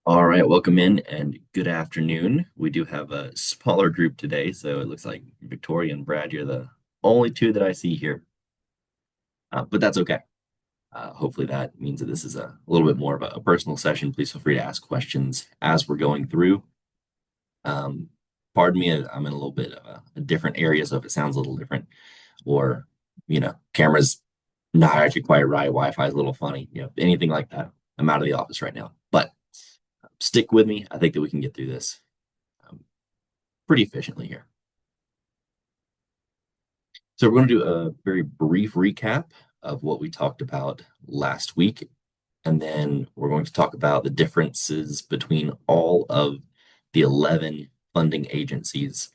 All right, welcome in and good afternoon. We do have a smaller group today, so it looks like Victoria and Brad, you're the only two that I see here, but that's okay. Hopefully that means that this is a little bit more of a personal session. Please feel free to ask questions as we're going through. Um, Pardon me, I'm in a little bit of a different area, so if it sounds a little different, or camera's not actually quite right, Wi-Fi is a little funny, anything like that. I'm out of the office right now, but stick with me. I think that we can get through this um, pretty efficiently here. So we're going to do a very brief recap of what we talked about last week, and then we're going to talk about the differences between all of the 11 funding agencies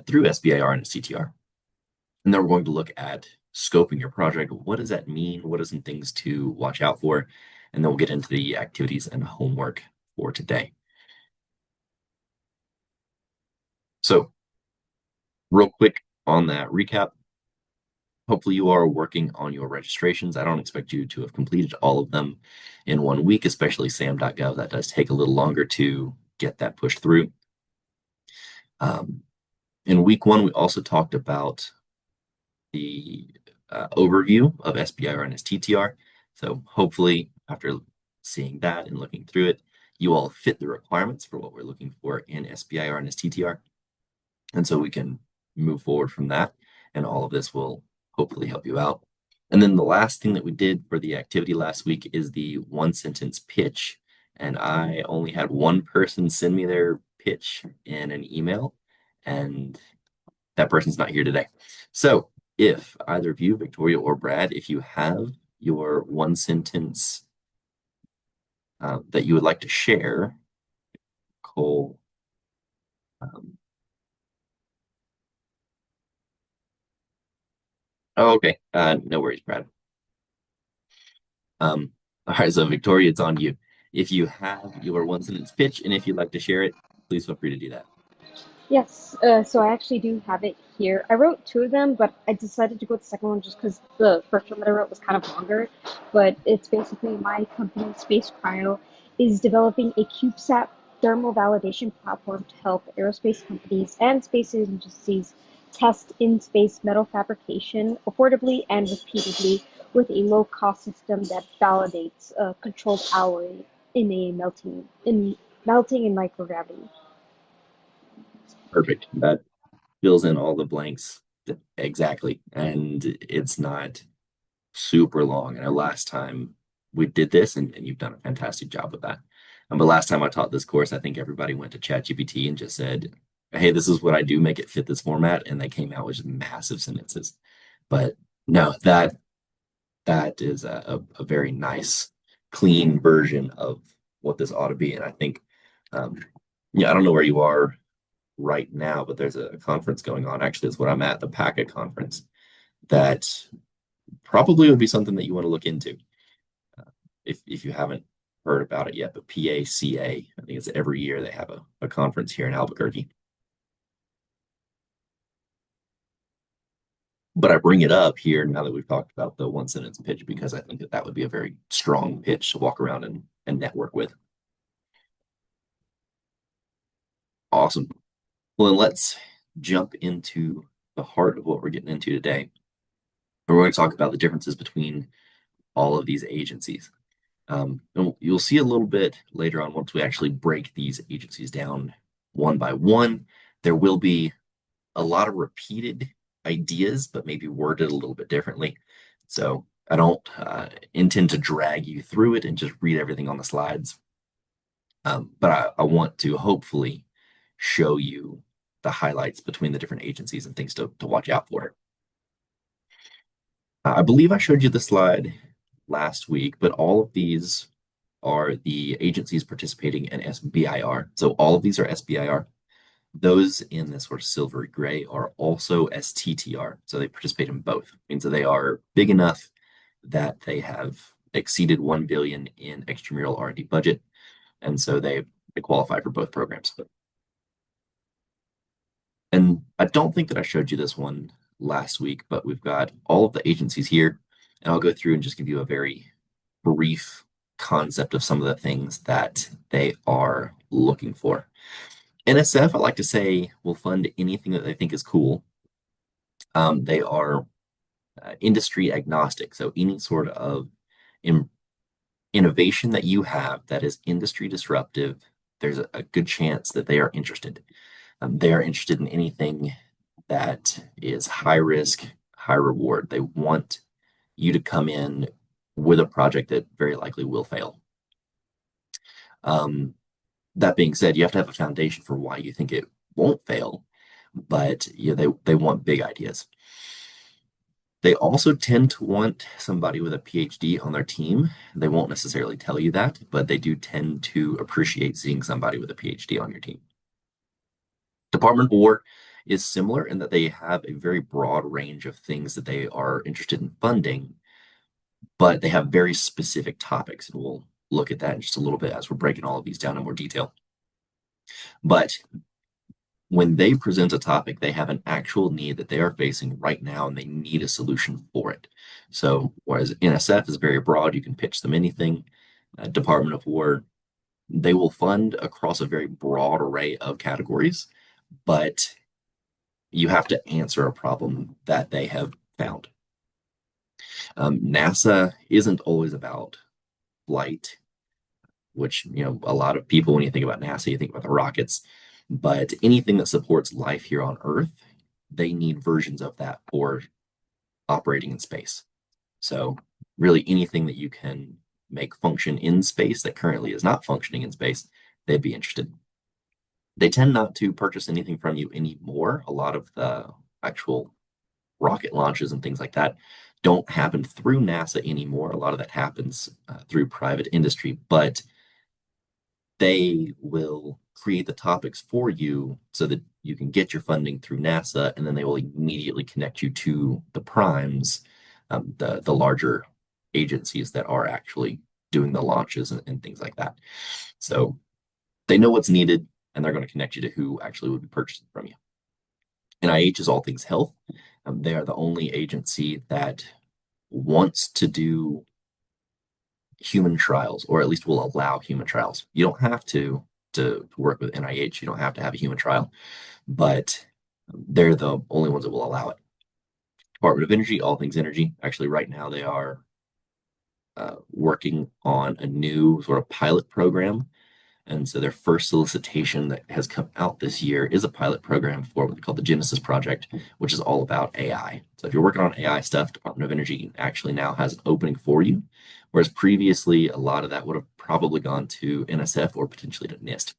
through SBIR and STTR. And then we're going to look at scoping your project. What does that mean? What are some things to watch out for? And then we'll get into the activities and homework for today. So real quick on that recap, hopefully you are working on your registrations. I don't expect you to have completed all of them in 1 week, especially sam.gov. That does take a little longer to get that pushed through. In week one, we also talked about the overview of SBIR and STTR. So hopefully after seeing that and looking through it, you all fit the requirements for what we're looking for in SBIR and STTR. And so we can move forward from that. And all of this will hopefully help you out. And then the last thing that we did for the activity last week is the one sentence pitch. And I only had one person send me their pitch in an email, and that person's not here today. So if either of you, Victoria or Brad, if you have your one sentence that you would like to share, Cole. Oh, okay. No worries, Brad. All right, so Victoria, it's on you. If you have your one sentence pitch and if you'd like to share it, please feel free to do that. Yes, so I actually do have it here. I wrote two of them, but I decided to go with the second one just because the first one that I wrote was kind of longer. But it's basically my company, Space Cryo, is developing a CubeSat thermal validation platform to help aerospace companies and space agencies test in-space metal fabrication affordably and repeatedly with a low-cost system that validates a controlled alloy in melting in microgravity. Perfect. That fills in all the blanks exactly. And it's not super long. And last time we did this, and you've done a fantastic job with that. But last time I taught this course, I think everybody went to ChatGPT and just said, hey, this is what I do, make it fit this format. And they came out with just massive sentences. But no, that is a very nice, clean version of what this ought to be. And I think, um, yeah, I don't know where you are right now, but there's a conference going on. Actually, it's what I'm at, the PACA conference, that probably would be something that you want to look into if you haven't heard about it yet. But PACA, I think it's every year they have a conference here in Albuquerque. But I bring it up here now that we've talked about the one sentence pitch because I think that that would be a very strong pitch to walk around and network with. Awesome. Well, then let's jump into the heart of what we're getting into today. We're going to talk about the differences between all of these agencies. And you'll see a little bit later on once we actually break these agencies down one by one. There will be a lot of repeated ideas, but maybe worded a little bit differently. So I don't intend to drag you through it and just read everything on the slides. But I want to hopefully show you the highlights between the different agencies and things to watch out for. I believe I showed you the slide last week, but all of these are the agencies participating in SBIR. So all of these are SBIR. Those in this sort of silvery gray are also STTR. So they participate in both. Means that they are big enough that they have exceeded 1 billion in extramural R&D budget. And so they qualify for both programs. And I don't think that I showed you this one last week, but we've got all of the agencies here. And I'll go through and just give you a very brief concept of some of the things that they are looking for. NSF, I like to say, will fund anything that they think is cool. They are industry agnostic, so any sort of in innovation that you have that is industry disruptive, there's a good chance that they are interested. They are interested in anything that is high risk, high reward. They want you to come in with a project that very likely will fail. Um, that being said, you have to have a foundation for why you think it won't fail, but they want big ideas. They also tend to want somebody with a PhD on their team. They won't necessarily tell you that, but they do tend to appreciate seeing somebody with a PhD on your team. Department of War is similar in that they have a very broad range of things that they are interested in funding, but they have very specific topics. And we'll look at that in just a little bit as we're breaking all of these down in more detail. But when they present a topic, they have an actual need that they are facing right now and they need a solution for it. So, whereas NSF is very broad, you can pitch them anything. Department of War, they will fund across a very broad array of categories, but you have to answer a problem that they have found. NASA isn't always about flight, which, a lot of people, when you think about NASA, you think about the rockets, but anything that supports life here on Earth, they need versions of that for operating in space. So, really, anything that you can make function in space that currently is not functioning in space, they'd be interested. They tend not to purchase anything from you anymore. A lot of the actual rocket launches and things like that don't happen through NASA anymore. A lot of that happens through private industry, but they will create the topics for you so that you can get your funding through NASA, and then they will immediately connect you to the primes, the larger agencies that are actually doing the launches and things like that. So they know what's needed, and they're going to connect you to who actually would be purchasing from you. NIH is all things health. They are the only agency that wants to do human trials, or at least will allow human trials. You don't have to work with NIH. You don't have to have a human trial, but they're the only ones that will allow it. Department of Energy, all things energy. Actually, right now they are working on a new sort of pilot program. And so their first solicitation that has come out this year is a pilot program for what they call the Genesis Project, which is all about AI. So if you're working on AI stuff, Department of Energy actually now has an opening for you, whereas previously a lot of that would have probably gone to NSF or potentially to NIST.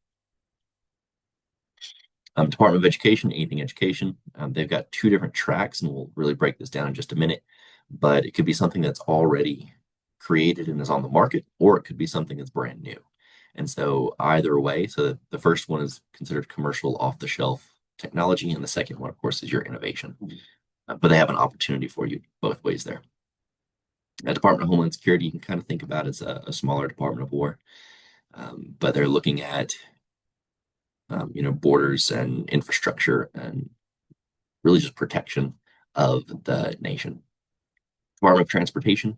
Department of Education, anything education. They've got two different tracks, and we'll really break this down in just a minute. But it could be something that's already created and is on the market, or it could be something that's brand new. And so either way, so the first one is considered commercial off-the-shelf technology, and the second one, of course, is your innovation. But they have an opportunity for you both ways there. Department of Homeland Security, you can kind of think about as a smaller Department of War, but they're looking at borders and infrastructure and really just protection of the nation. Department of Transportation,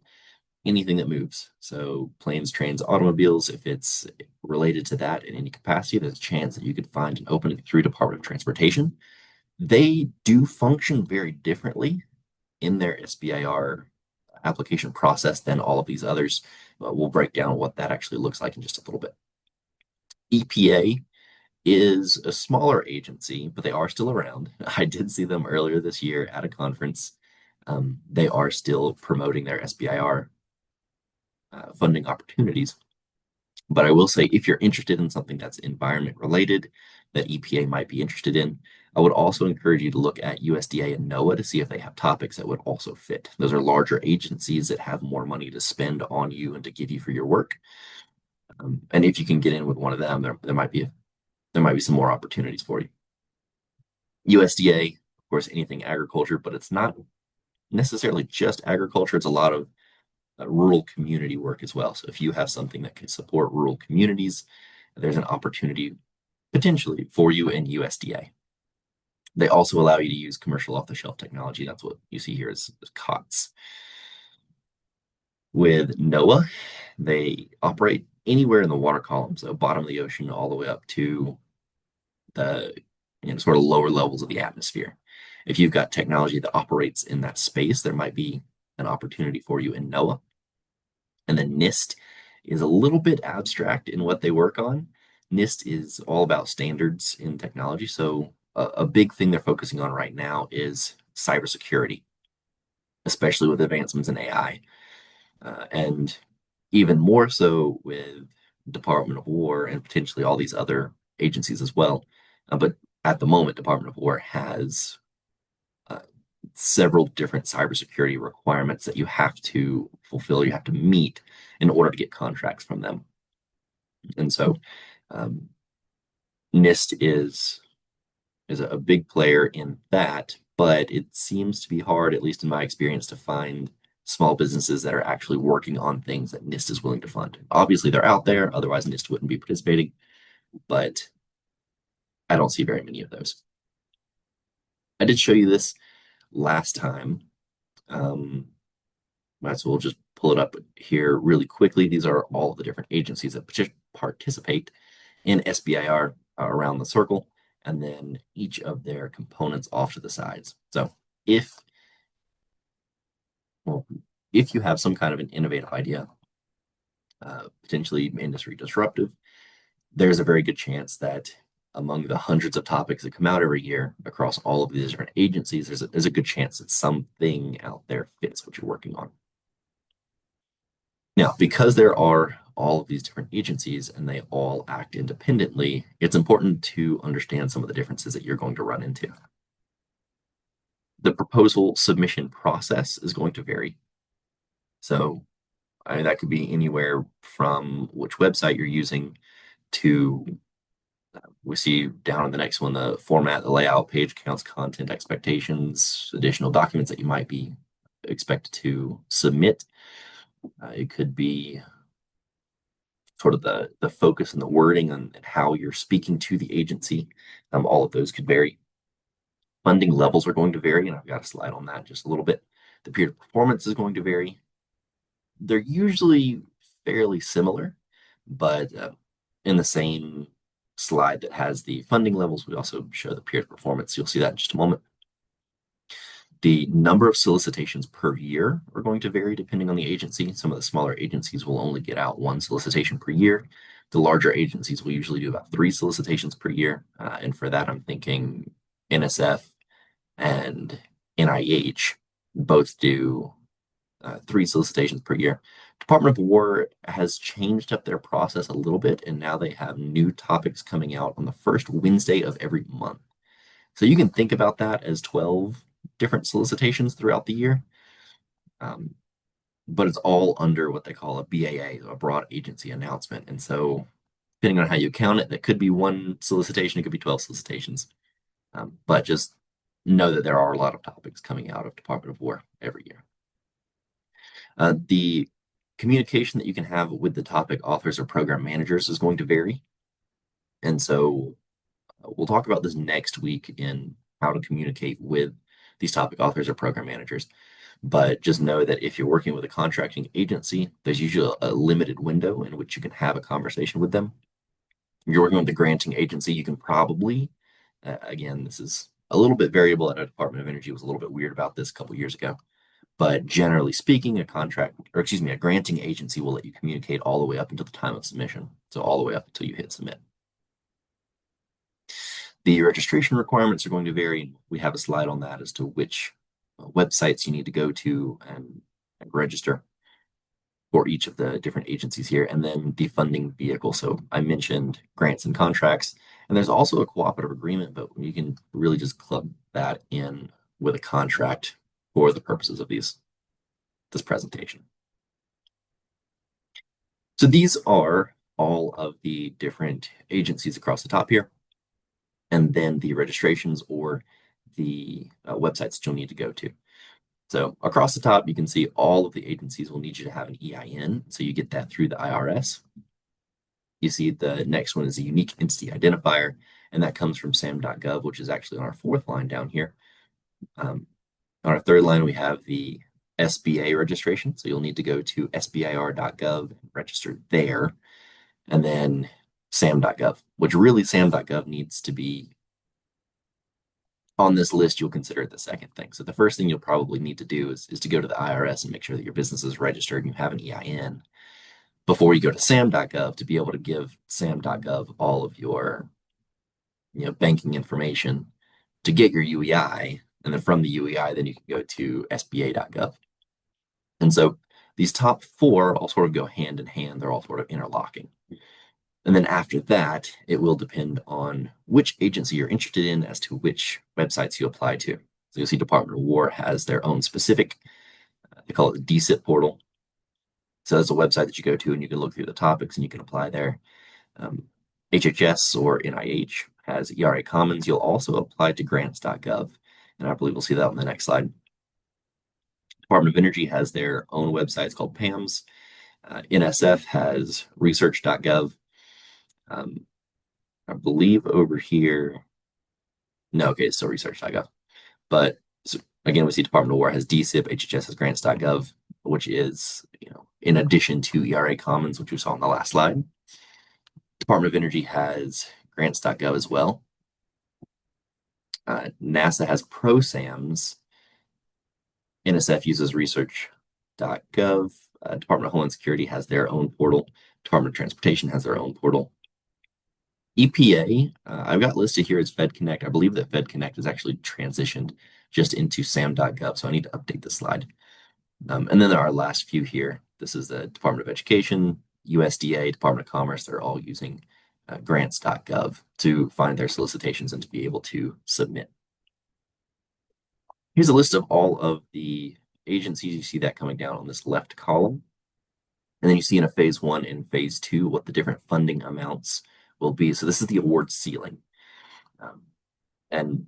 anything that moves. So planes, trains, automobiles, if it's related to that in any capacity, there's a chance that you could find an opening through Department of Transportation. They do function very differently in their SBIR application process than all of these others. We'll break down what that actually looks like in just a little bit. EPA is a smaller agency, but they are still around. I did see them earlier this year at a conference. They are still promoting their SBIR funding opportunities. But I will say, if you're interested in something that's environment related that EPA might be interested in, I would also encourage you to look at USDA and NOAA to see if they have topics that would also fit. Those are larger agencies that have more money to spend on you and to give you for your work. And if you can get in with one of them, there might be some more opportunities for you. USDA, of course, anything agriculture, but it's not necessarily just agriculture. It's a lot of rural community work as well. So if you have something that can support rural communities, there's an opportunity potentially for you in USDA. They also allow you to use commercial off-the-shelf technology. That's what you see here is COTS. With NOAA, They operate anywhere in the water column, so bottom of the ocean all the way up to the sort of lower levels of the atmosphere. If you've got technology that operates in that space, there might be an opportunity for you in NOAA. And then NIST is a little bit abstract in what they work on. NIST is all about standards in technology. So a big thing they're focusing on right now is cybersecurity, especially with advancements in AI, and even more so with Department of War and potentially all these other agencies as well. But at the moment, Department of War has uh, several different cybersecurity requirements that you have to fulfill, you have to meet in order to get contracts from them. And so um, NIST is a big player in that, but it seems to be hard, at least in my experience, to find small businesses that are actually working on things that NIST is willing to fund. Obviously, they're out there, otherwise NIST wouldn't be participating, but I don't see very many of those. I did show you this last time. Um, Might as well just pull it up here really quickly. These are all the different agencies that participate in SBIR around the circle, and then each of their components off to the sides. So if well, if you have some kind of an innovative idea, potentially industry disruptive, there's a very good chance that among the hundreds of topics that come out every year across all of these different agencies, there's a good chance that something out there fits what you're working on. Now, because there are all of these different agencies and they all act independently, it's important to understand some of the differences that you're going to run into. The proposal submission process is going to vary. So that could be anywhere from which website you're using to we see down in the next one the format, the layout, page counts, content expectations, additional documents that you might be expected to submit. It could be sort of the focus and the wording and how you're speaking to the agency. All of those could vary. Funding levels are going to vary, and I've got a slide on that just a little bit. The period of performance is going to vary. They're usually fairly similar, but in the same slide that has the funding levels, we also show the period of performance. You'll see that in just a moment. The number of solicitations per year are going to vary depending on the agency. Some of the smaller agencies will only get out one solicitation per year. The larger agencies will usually do about three solicitations per year. And for that, I'm thinking NSF and NIH both do three solicitations per year. Department of War has changed up their process a little bit, and now they have new topics coming out on the first Wednesday of every month. So you can think about that as 12 different solicitations throughout the year. Um, but it's all under what they call a BAA, a broad agency announcement. And so, depending on how you count it, that could be one solicitation, it could be 12 solicitations. But just know that there are a lot of topics coming out of Department of War every year. The communication that you can have with the topic authors or program managers is going to vary. And so, we'll talk about this next week in how to communicate with these topic authors or program managers. But just know that if you're working with a contracting agency, there's usually a limited window in which you can have a conversation with them. If you're working with the granting agency, you can probably, again, this is a little bit variable. I know Department of Energy was a little bit weird about this a couple years ago. But generally speaking, a granting agency will let you communicate all the way up until the time of submission. So all the way up until you hit submit. The registration requirements are going to vary. We have a slide on that as to which websites you need to go to and register for each of the different agencies here, and then the funding vehicle. So I mentioned grants and contracts, and there's also a cooperative agreement, but you can really just club that in with a contract for the purposes of this presentation. So these are all of the different agencies across the top here, and then the registrations or the websites that you'll need to go to. So across the top, you can see all of the agencies will need you to have an EIN. So you get that through the IRS. You see the next one is a unique entity identifier, and that comes from sam.gov, which is actually on our fourth line down here. On our third line, we have the SBA registration. So you'll need to go to SBIR.gov and register there, and then SAM.gov, which really SAM.gov needs to be on this list. You'll consider it the second thing. So the first thing you'll probably need to do is to go to the IRS and make sure that your business is registered and you have an EIN before you go to SAM.gov to be able to give SAM.gov all of your banking information to get your UEI. And then from the UEI, then you can go to SBA.gov. And so these top four all sort of go hand in hand. They're all sort of interlocking. And then after that, it will depend on which agency you're interested in as to which websites you apply to. So you'll see Department of War has their own specific, they call it the DSIP portal. So that's a website that you go to and you can look through the topics and you can apply there. HHS or NIH has ERA Commons. You'll also apply to grants.gov. And I believe we'll see that on the next slide. Department of Energy has their own websites called PAMs. NSF has research.gov. I believe over here, no, okay, it's still research.gov. But so again, we see Department of War has DSIP, HHS has grants.gov, which is, in addition to ERA Commons, which we saw on the last slide. Department of Energy has grants.gov as well. NASA has ProSAMs. NSF uses research.gov. Department of Homeland Security has their own portal. Department of Transportation has their own portal. EPA, I've got listed here as FedConnect. I believe that FedConnect is actually transitioned just into SAM.gov, so I need to update the slide. And then there are last few here. This is the Department of Education, USDA, Department of Commerce. They're all using grants.gov to find their solicitations and to be able to submit. Here's a list of all of the agencies. You see that coming down on this left column. And then you see in a phase one and phase two what the different funding amounts will be. So this is the award ceiling. And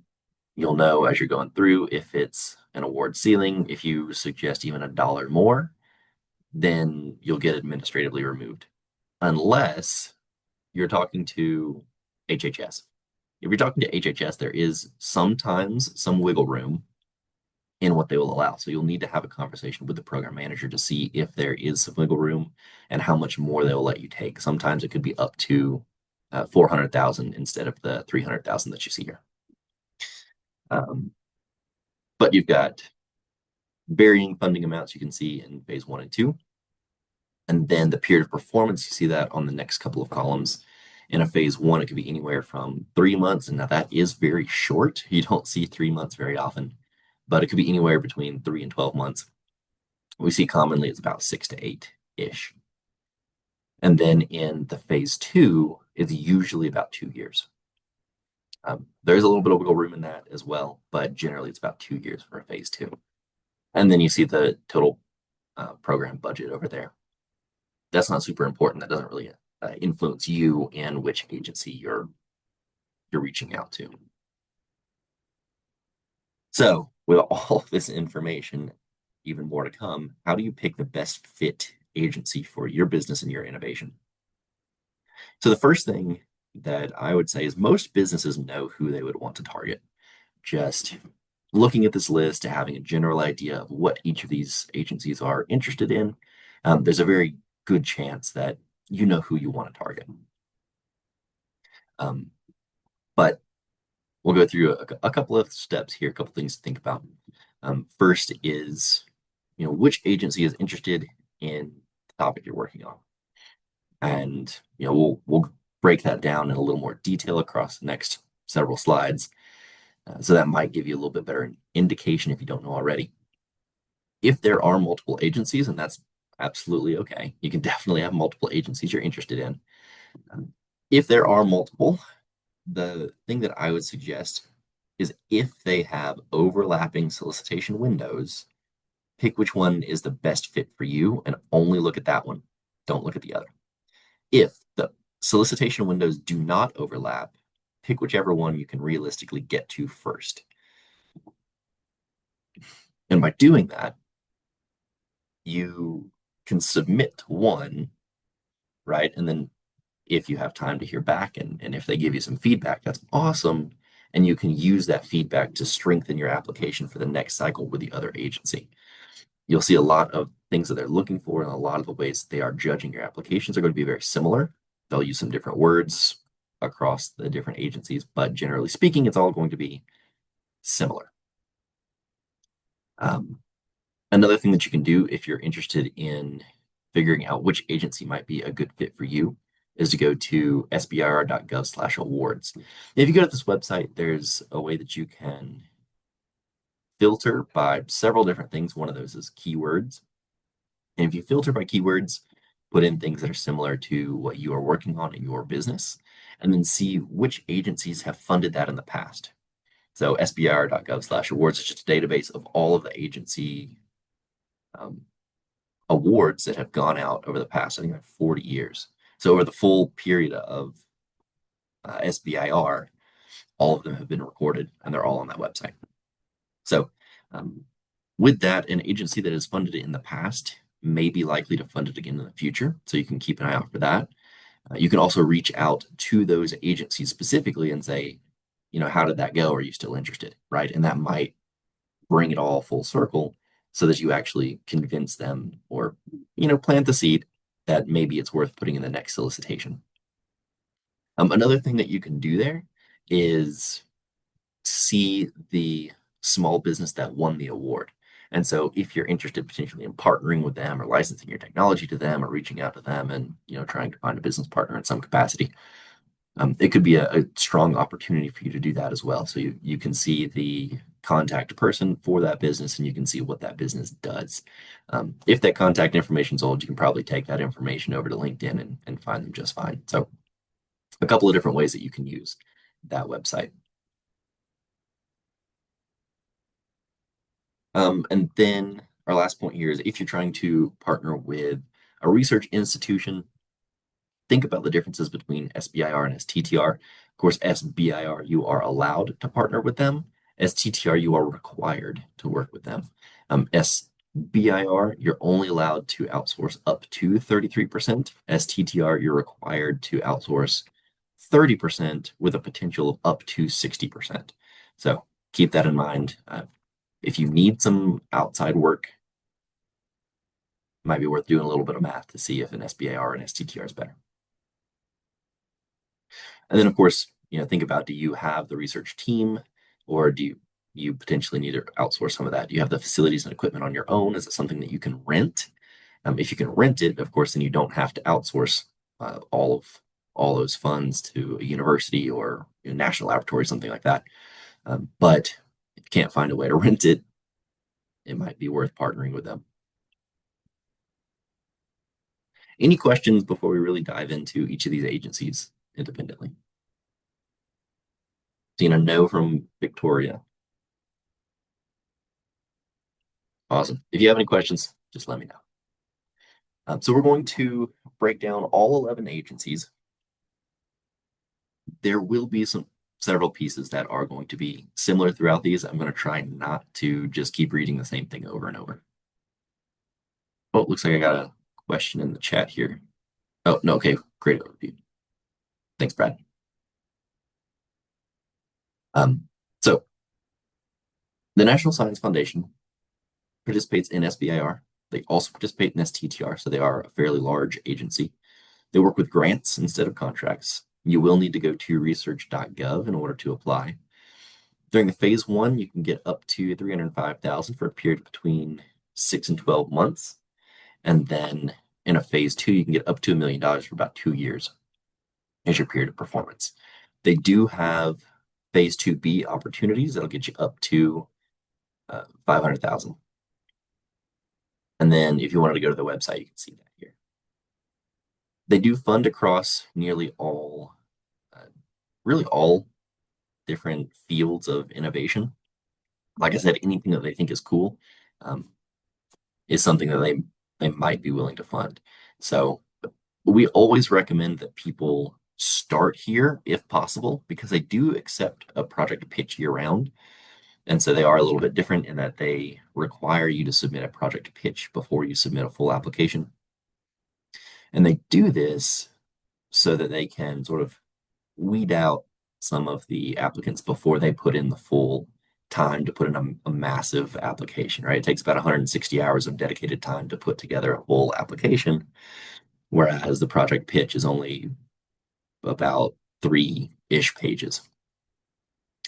you'll know as you're going through if it's an award ceiling. If you suggest even $1 more, then you'll get administratively removed. Unless you're talking to HHS. If you're talking to HHS, there is sometimes some wiggle room in what they will allow. So you'll need to have a conversation with the program manager to see if there is some wiggle room and how much more they'll let you take. Sometimes it could be up to 400,000 instead of the 300,000 that you see here. But you've got varying funding amounts you can see in phase one and two. And then the period of performance, you see that on the next couple of columns. In a phase one, it could be anywhere from 3 months. And now that is very short. You don't see 3 months very often, but it could be anywhere between 3 and 12 months. We see commonly it's about 6 to 8-ish. And then in the phase two, it's usually about 2 years. There's a little bit of wiggle room in that as well, but generally it's about 2 years for a phase two. And then you see the total program budget over there. That's not super important. That doesn't really influence you and which agency you're reaching out to. So with all of this information, even more to come, how do you pick the best fit agency for your business and your innovation? So the first thing that I would say is most businesses know who they would want to target. Just looking at this list, having a general idea of what each of these agencies are interested in, there's a very good chance that you know who you want to target. But we'll go through a couple of steps here, a couple things to think about. First is, which agency is interested in the topic you're working on, and we'll break that down in a little more detail across the next several slides. So that might give you a little bit better indication if you don't know already. If there are multiple agencies, and that's absolutely okay, you can definitely have multiple agencies you're interested in. If there are multiple, the thing that I would suggest is if they have overlapping solicitation windows, pick which one is the best fit for you and only look at that one. Don't look at the other. If the solicitation windows do not overlap, pick whichever one you can realistically get to first. And by doing that, you can submit one, right? And then if you have time to hear back and if they give you some feedback, that's awesome. And you can use that feedback to strengthen your application for the next cycle with the other agency. You'll see a lot of things that they're looking for, and a lot of the ways they are judging your applications are going to be very similar. They'll use some different words across the different agencies, but generally speaking, it's all going to be similar. Um, Another thing that you can do if you're interested in figuring out which agency might be a good fit for you is to go to sbir.gov/awards. If you go to this website, there's a way that you can filter by several different things. One of those is keywords. And if you filter by keywords, put in things that are similar to what you are working on in your business, and then see which agencies have funded that in the past. So sbir.gov/awards is just a database of all of the agency um, awards that have gone out over the past, I think, like 40 years. So over the full period of SBIR, all of them have been recorded and they're all on that website. So um, with that, an agency that has funded it in the past may be likely to fund it again in the future. So you can keep an eye out for that. You can also reach out to those agencies specifically and say, how did that go? Are you still interested? Right. And that might bring it all full circle so that you actually convince them or, plant the seed that maybe it's worth putting in the next solicitation. Another thing that you can do there is see the small business that won the award. And so if you're interested potentially in partnering with them or licensing your technology to them or reaching out to them and trying to find a business partner in some capacity, it could be a strong opportunity for you to do that as well. So you can see the contact person for that business and you can see what that business does. If that contact information is old, you can probably take that information over to LinkedIn and find them just fine. So a couple of different ways that you can use that website. And then our last point here is if you're trying to partner with a research institution, think about the differences between SBIR and STTR. Of course, SBIR, you are allowed to partner with them. STTR, you are required to work with them. SBIR, you're only allowed to outsource up to 33%. STTR, you're required to outsource 30% with a potential of up to 60%. So keep that in mind. If you need some outside work, it might be worth doing a little bit of math to see if an SBIR and STTR is better. And then, of course, think about, do you have the research team or do you potentially need to outsource some of that? Do you have the facilities and equipment on your own? Is it something that you can rent? If you can rent it, of course, then you don't have to outsource all those funds to a university or a national laboratory, something like that. But if you can't find a way to rent it, it might be worth partnering with them. Any questions before we really dive into each of these agencies independently? Seeing a no from Victoria. Awesome. If you have any questions, just let me know. So we're going to break down all 11 agencies. There will be several pieces that are going to be similar throughout these. I'm going to try not to just keep reading the same thing over and over. Oh, it looks like I got a question in the chat here. Oh, no, okay, great overview. Thanks, Brad. So the National Science Foundation participates in SBIR. They also participate in STTR, so they are a fairly large agency. They work with grants instead of contracts. You will need to go to research.gov in order to apply. During the phase one, you can get up to $305,000 for a period between 6 and 12 months. And then in a phase two, you can get up to $1 million for about 2 years as your period of performance. They do have phase 2B opportunities that'll get you up to 500,000. And then if you wanted to go to the website, you can see that here. They do fund across nearly really all different fields of innovation. Like I said, anything that they think is cool is something that they might be willing to fund. So we always recommend that people start here if possible, because they do accept a project pitch year round. And so they are a little bit different in that they require you to submit a project pitch before you submit a full application. And they do this so that they can sort of weed out some of the applicants before they put in the full time to put in a massive application, right? It takes about 160 hours of dedicated time to put together a full application, whereas the project pitch is only about three-ish pages.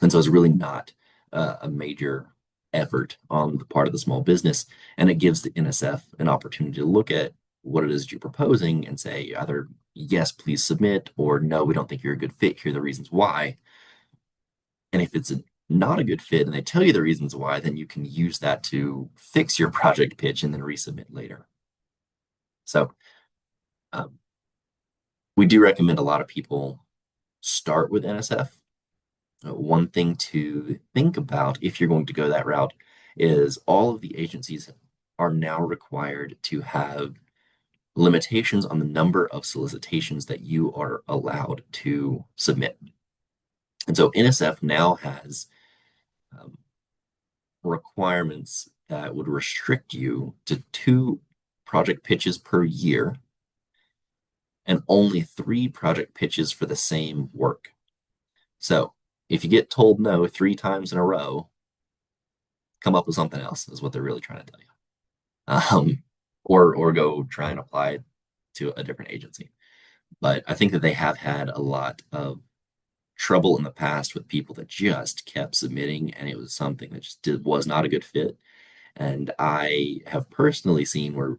And so it's really not a major effort on the part of the small business. And it gives the NSF an opportunity to look at what it is that you're proposing and say either, yes, please submit, or no, we don't think you're a good fit. Here are the reasons why. And if it's not a good fit and they tell you the reasons why, then you can use that to fix your project pitch and then resubmit later. So um, we do recommend a lot of people start with NSF. One thing to think about if you're going to go that route is all of the agencies are now required to have limitations on the number of solicitations that you are allowed to submit. And so NSF now has um, requirements that would restrict you to two project pitches per year and only three project pitches for the same work. So if you get told no three times in a row, come up with something else, is what they're really trying to tell you. Or go try and apply to a different agency. But I think that they have had a lot of trouble in the past with people that just kept submitting, and it was something that was not a good fit. And I have personally seen where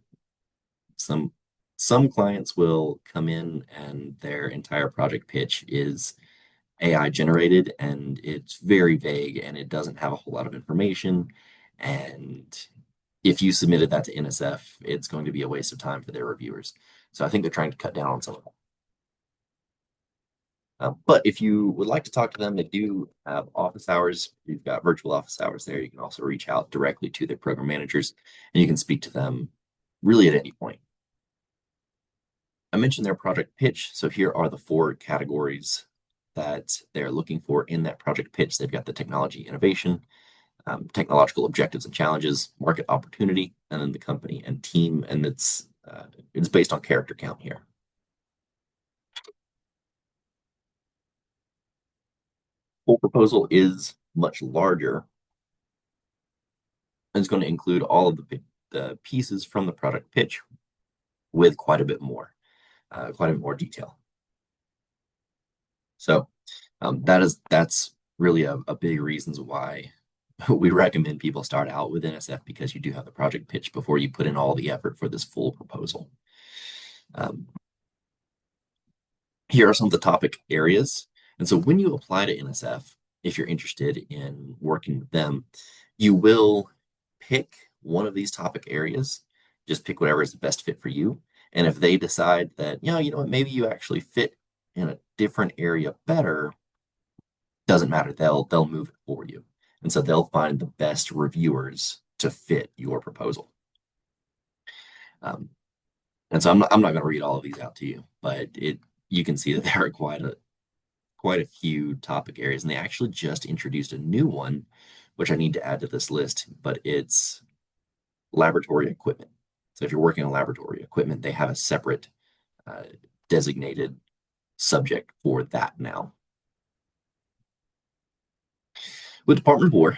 some some clients will come in and their entire project pitch is AI generated and it's very vague and it doesn't have a whole lot of information. And if you submitted that to NSF, it's going to be a waste of time for their reviewers. So I think they're trying to cut down on some of that. But if you would like to talk to them, they do have office hours. You've got virtual office hours there. You can also reach out directly to their program managers and you can speak to them really at any point. I mentioned their project pitch. So here are the four categories that they're looking for in that project pitch. They've got the technology innovation, technological objectives and challenges, market opportunity, and then the company and team. And it's based on character count here. Full proposal is much larger and it's going to include all of the pieces from the product pitch with quite a bit more detail. So that's really a big reasons why we recommend people start out with NSF because you do have the project pitch before you put in all the effort for this full proposal. Um, Here are some of the topic areas. And so when you apply to NSF, if you're interested in working with them, you will pick one of these topic areas. Just pick whatever is the best fit for you. And if they decide that, you know what, maybe you actually fit in a different area better, doesn't matter. They'll move it for you. And so they'll find the best reviewers to fit your proposal. Um, and so I'm not going to read all of these out to you, but you can see that there are quite a few topic areas, and they actually just introduced a new one, which I need to add to this list, but it's laboratory equipment. So if you're working on laboratory equipment, they have a separate uh, designated subject for that now. With Department of War,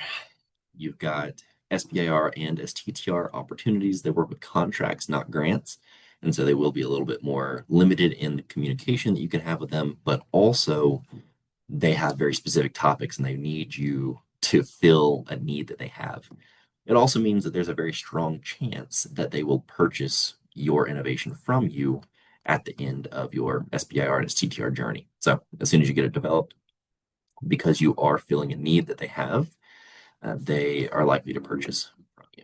you've got SBIR and STTR opportunities. They work with contracts, not grants. And so they will be a little bit more limited in the communication that you can have with them, but also they have very specific topics and they need you to fill a need that they have. It also means that there's a very strong chance that they will purchase your innovation from you at the end of your SBIR and STTR journey. So as soon as you get it developed, because you are filling a need that they have, they are likely to purchase from you.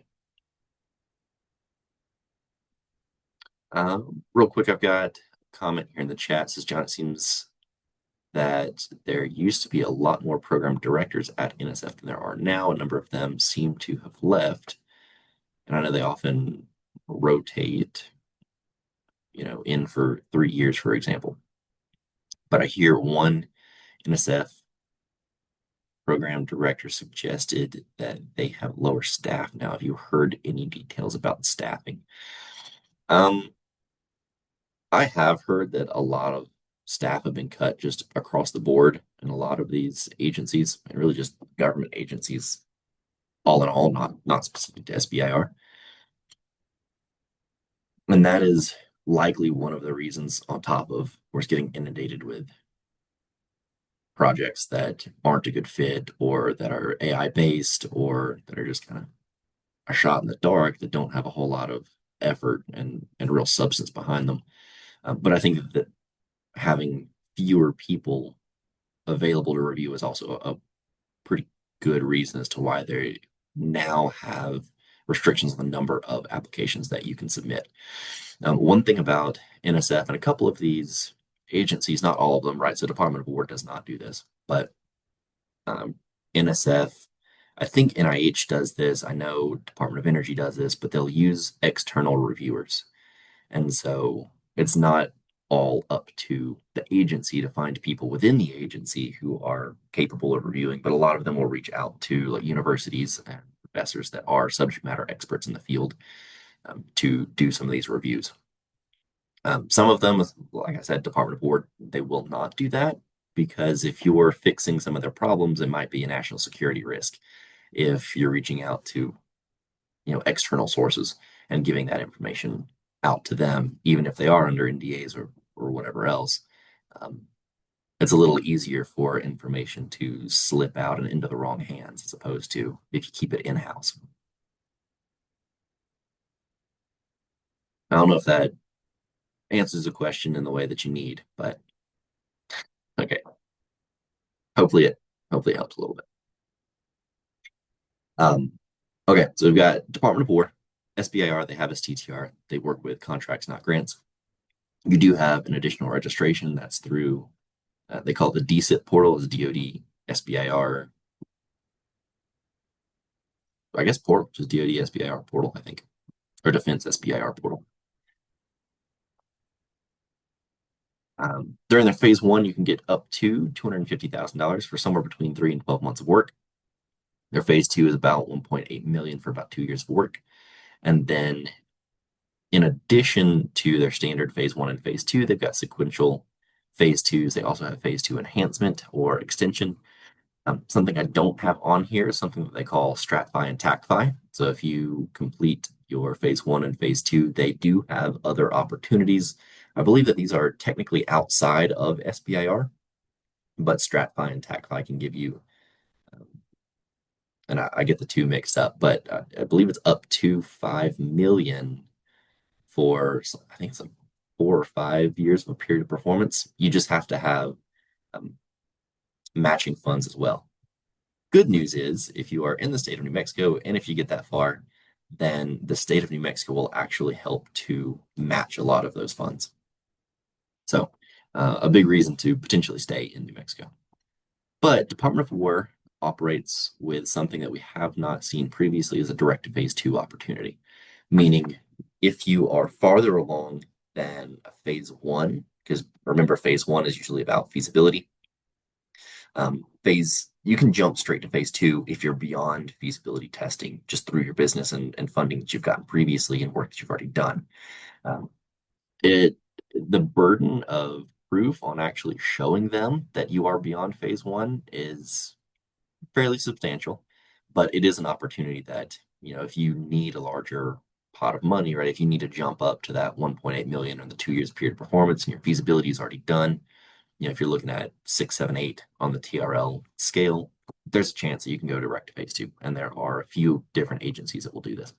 Real quick, I've got a comment here in the chat. It says, John, it seems that there used to be a lot more program directors at NSF than there are now. A number of them seem to have left. And I know they often rotate, in for 3 years, for example. But I hear one NSF program director suggested that they have lower staff now. Have you heard any details about staffing? Um, I have heard that a lot of staff have been cut just across the board in a lot of these agencies and really just government agencies all in all, not specific to SBIR. And that is likely one of the reasons, on top of, of course, getting inundated with projects that aren't a good fit or that are AI based or that are just kind of a shot in the dark that don't have a whole lot of effort and real substance behind them. But I think that having fewer people available to review is also a pretty good reason as to why they now have restrictions on the number of applications that you can submit. One thing about NSF and a couple of these agencies, not all of them, right? So Department of War does not do this, but um, NSF, I think NIH does this. I know Department of Energy does this, but they'll use external reviewers. And so it's not all up to the agency to find people within the agency who are capable of reviewing, but a lot of them will reach out to like universities and professors that are subject matter experts in the field to do some of these reviews. Some of them, like I said, Department of War, they will not do that because if you're fixing some of their problems, it might be a national security risk if you're reaching out to external sources and giving that information out to them, even if they are under NDAs or whatever else. Um, it's a little easier for information to slip out and into the wrong hands as opposed to if you keep it in house. I don't know if that answers the question in the way that you need, but okay. Hopefully it hopefully it helps a little bit. Um, okay, so we've got Department of War, SBIR, they have STTR. They work with contracts, not grants. You do have an additional registration that's through they call it the DSIP portal, is DoD SBIR. I guess portal, just DoD SBIR portal, I think, or Defense SBIR portal. During their phase one, you can get up to $250,000 for somewhere between 3 and 12 months of work. Their phase two is about 1.8 million for about 2 years of work. And then in addition to their standard phase one and phase two, they've got sequential phase twos. They also have phase two enhancement or extension. Something I don't have on here is something that they call StratFi and TACFi. So if you complete your phase one and phase two, they do have other opportunities. I believe that these are technically outside of SBIR, but StratFi and TACFi can give you, um, and I get the two mixed up, but I believe it's up to 5 million for, I think it's like 4 or 5 years of a period of performance. You just have to have um, matching funds as well. Good news is if you are in the state of New Mexico and if you get that far, then the state of New Mexico will actually help to match a lot of those funds. So, a big reason to potentially stay in New Mexico. But Department of War operates with something that we have not seen previously as a direct to phase two opportunity, meaning if you are farther along than a phase one, because remember, phase one is usually about feasibility. Phase you can jump straight to phase two if you're beyond feasibility testing just through your business and funding that you've gotten previously and work that you've already done. Um, it the burden of proof on actually showing them that you are beyond phase one is fairly substantial, but it is an opportunity that, if you need a larger pot of money, right? If you need to jump up to that 1.8 million in the 2 years period of performance and your feasibility is already done, if you're looking at 6, 7, 8 on the TRL scale, there's a chance that you can go direct to phase two. And there are a few different agencies that will do this.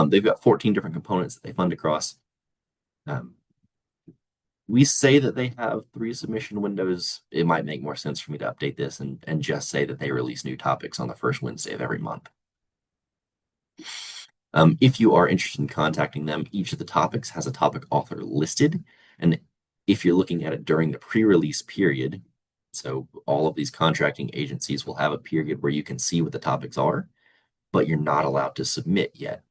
They've got 14 different components that they fund across. Um, we say that they have 3 submission windows. It might make more sense for me to update this and just say that they release new topics on the first Wednesday of every month. If you are interested in contacting them, each of the topics has a topic author listed. And if you're looking at it during the pre-release period, so all of these contracting agencies will have a period where you can see what the topics are, but you're not allowed to submit yet.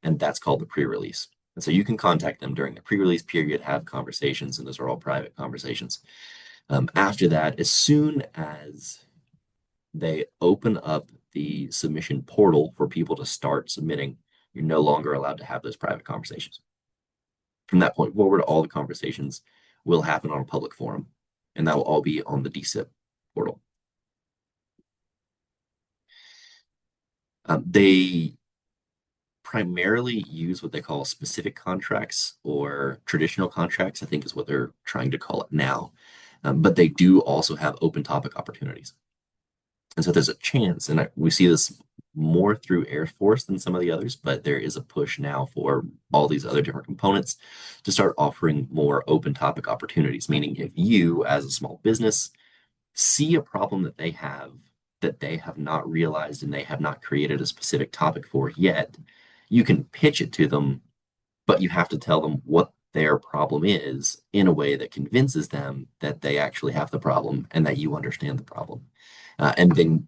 And that's called the pre-release. And so you can contact them during the pre-release period, have conversations, and those are all private conversations. After that, as soon as they open up the submission portal for people to start submitting, you're no longer allowed to have those private conversations. From that point forward, all the conversations will happen on a public forum, and that will all be on the DSIP portal. They primarily use what they call specific contracts or traditional contracts, I think is what they're trying to call it now. But they do also have open topic opportunities. And so there's a chance, and we see this more through Air Force than some of the others, but there is a push now for all these other different components to start offering more open topic opportunities. Meaning, if you, as a small business, see a problem that they have not realized and they have not created a specific topic for yet, you can pitch it to them, but you have to tell them what their problem is in a way that convinces them that they actually have the problem and that you understand the problem. And then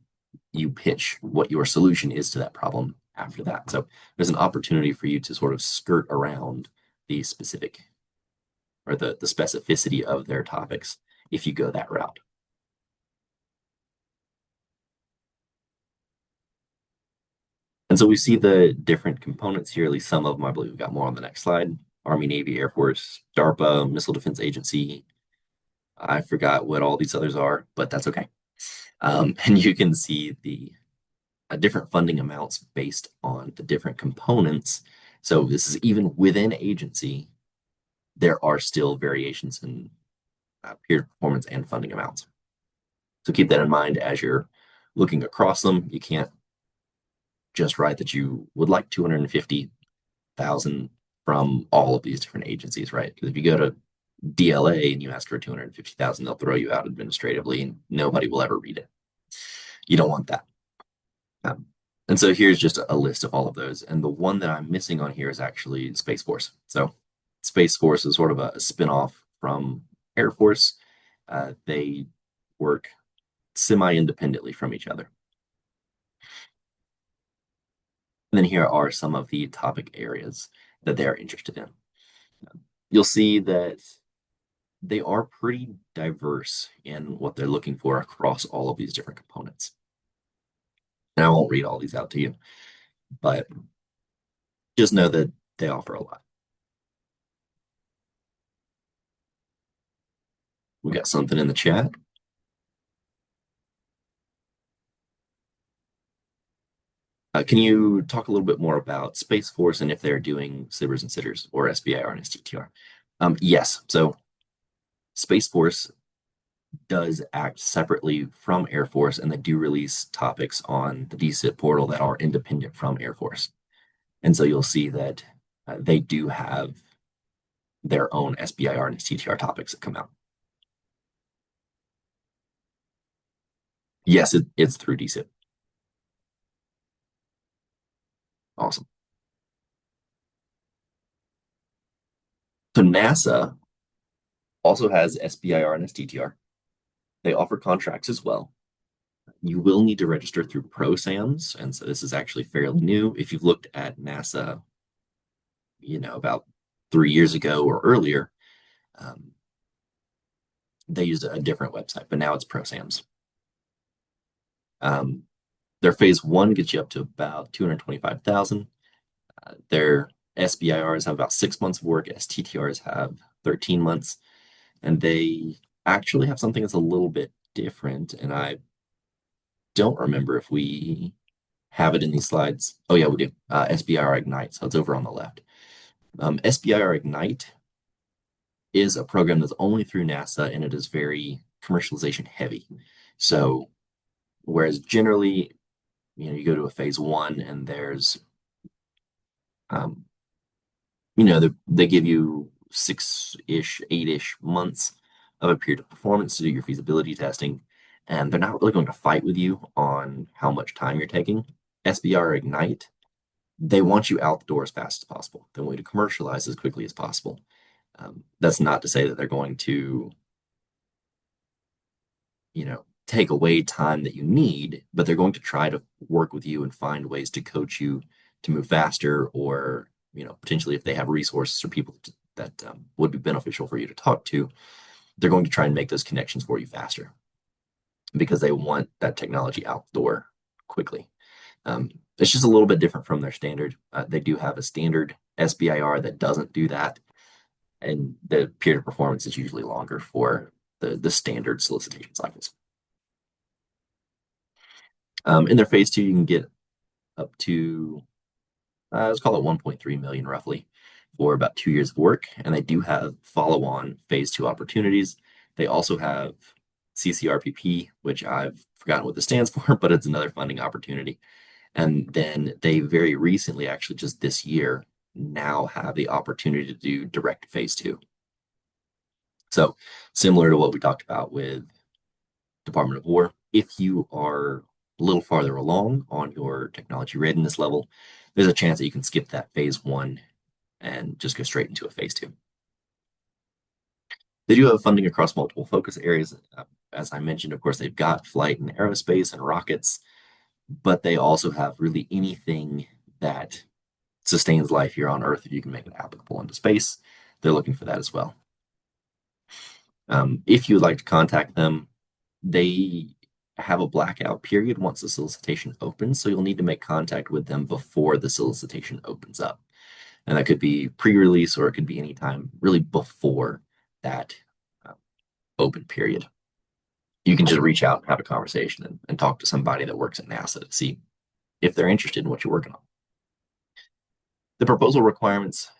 you pitch what your solution is to that problem after that. So there's an opportunity for you to sort of skirt around the specific or the specificity of their topics if you go that route. And so we see the different components here, at least some of them. I believe we've got more on the next slide. Army, Navy, Air Force, DARPA, Missile Defense Agency. I forgot what all these others are, but that's okay. And you can see the different funding amounts based on the different components. So this is even within agency, there are still variations in peer performance and funding amounts. So keep that in mind as you're looking across them. You can't just write that you would like 250,000 from all of these different agencies, right? Because if you go to DLA and you ask for 250,000, they'll throw you out administratively and nobody will ever read it. You don't want that. Um, and so here's just a list of all of those. And the one that I'm missing on here is actually Space Force. So Space Force is sort of a spin-off from Air Force. They work semi-independently from each other. And then here are some of the topic areas that they're interested in. You'll see that they are pretty diverse in what they're looking for across all of these different components. And I won't read all these out to you, but just know that they offer a lot. We got something in the chat. Can you talk a little bit more about Space Force and if they're doing SBIRs and STTRs or SBIR and STTR? Yes. So Space Force does act separately from Air Force, and they do release topics on the DSIP portal that are independent from Air Force. And so you'll see that they do have their own SBIR and STTR topics that come out. Yes, it's through DSIP. Awesome. So NASA also has SBIR and STTR. They offer contracts as well. You will need to register through ProSAMs, and so this is actually fairly new. If you've looked at NASA, about 3 years ago or earlier, um, they used a different website, but now it's ProSAMs. Um, their phase one gets you up to about 225,000. Their SBIRs have about 6 months of work. STTRs have 13 months, and they actually have something that's a little bit different. And I don't remember if we have it in these slides. Oh yeah, we do. SBIR Ignite. So it's over on the left. SBIR Ignite is a program that's only through NASA, and it is very commercialization heavy. So whereas generally, you go to a phase one and there's, um, they give you 6-ish, 8-ish months of a period of performance to do your feasibility testing, and they're not really going to fight with you on how much time you're taking. SBR Ignite, they want you out the door as fast as possible. They want you to commercialize as quickly as possible. That's not to say that they're going to, take away time that you need, but they're going to try to work with you and find ways to coach you to move faster, or, potentially if they have resources or people that would be beneficial for you to talk to, they're going to try and make those connections for you faster because they want that technology out the door quickly. It's just a little bit different from their standard. They do have a standard SBIR that doesn't do that, and the period of performance is usually longer for the standard solicitation cycles. In their phase two, you can get up to let's call it 1.3 million roughly for about 2 years of work. And they do have follow-on phase two opportunities. They also have CCRPP, which I've forgotten what this stands for, but it's another funding opportunity. And then they very recently, actually just this year, now have the opportunity to do direct phase two. So similar to what we talked about with Department of War, if you are a little farther along on your technology readiness level, there's a chance that you can skip that phase one and just go straight into a phase two. They do have funding across multiple focus areas. As I mentioned, of course, they've got flight and aerospace and rockets, but they also have really anything that sustains life here on Earth if you can make it applicable into space. They're looking for that as well. If you would like to contact them, they have a blackout period once the solicitation opens, so you'll need to make contact with them before the solicitation opens up. And that could be pre-release or it could be anytime really before that uh, open period. You can just reach out and have a conversation and talk to somebody that works at NASA to see if they're interested in what you're working on. The proposal requirements,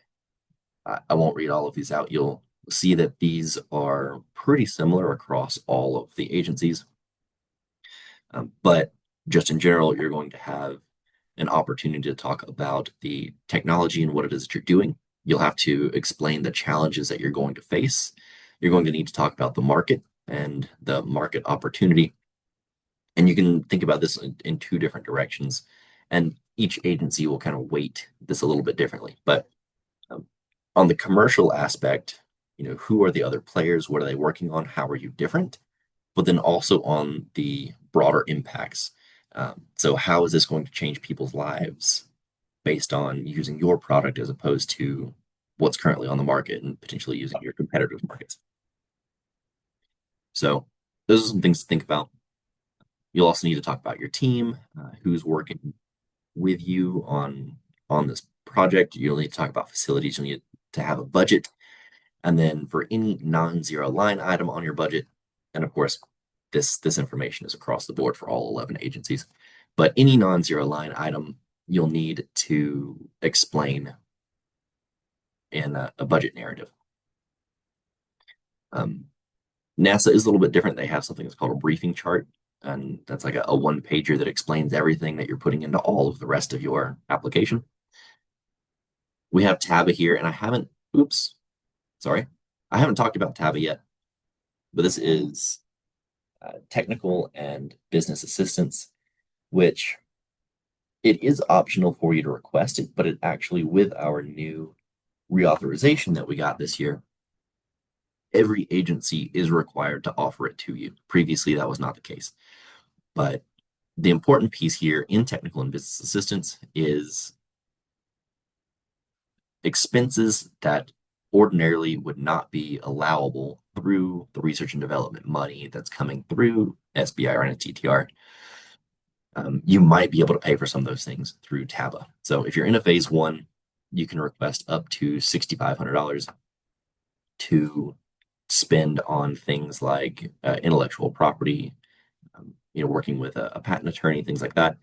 I won't read all of these out. You'll see that these are pretty similar across all of the agencies. But just in general, you're going to have an opportunity to talk about the technology and what it is that you're doing. You'll have to explain the challenges that you're going to face. You're going to need to talk about the market and the market opportunity. And you can think about this in two different directions. And each agency will kind of weight this a little bit differently. But um, on the commercial aspect, who are the other players? What are they working on? How are you different? But then also on the broader impacts. So how is this going to change people's lives based on using your product as opposed to what's currently on the market and potentially using your competitors' markets? So those are some things to think about. You'll also need to talk about your team, who's working with you on this project. You'll need to talk about facilities. You'll need to have a budget. And then for any non-zero line item on your budget, and of course, this information is across the board for all 11 agencies, but any non-zero line item you'll need to explain in a budget narrative. NASA is a little bit different. They have something that's called a briefing chart, and that's like a one pager that explains everything that you're putting into all of the rest of your application. We have TABA here, and oops, sorry, I haven't talked about TABA yet, but this is technical and business assistance, which it is optional for you to request it, but it actually, with our new reauthorization that we got this year, every agency is required to offer it to you. Previously, that was not the case. But the important piece here in technical and business assistance is expenses that ordinarily would not be allowable through the research and development money that's coming through SBIR and STTR. You might be able to pay for some of those things through TABA. So if you're in a phase one, you can request up to $6,500 to spend on things like intellectual property, working with a patent attorney, things like that.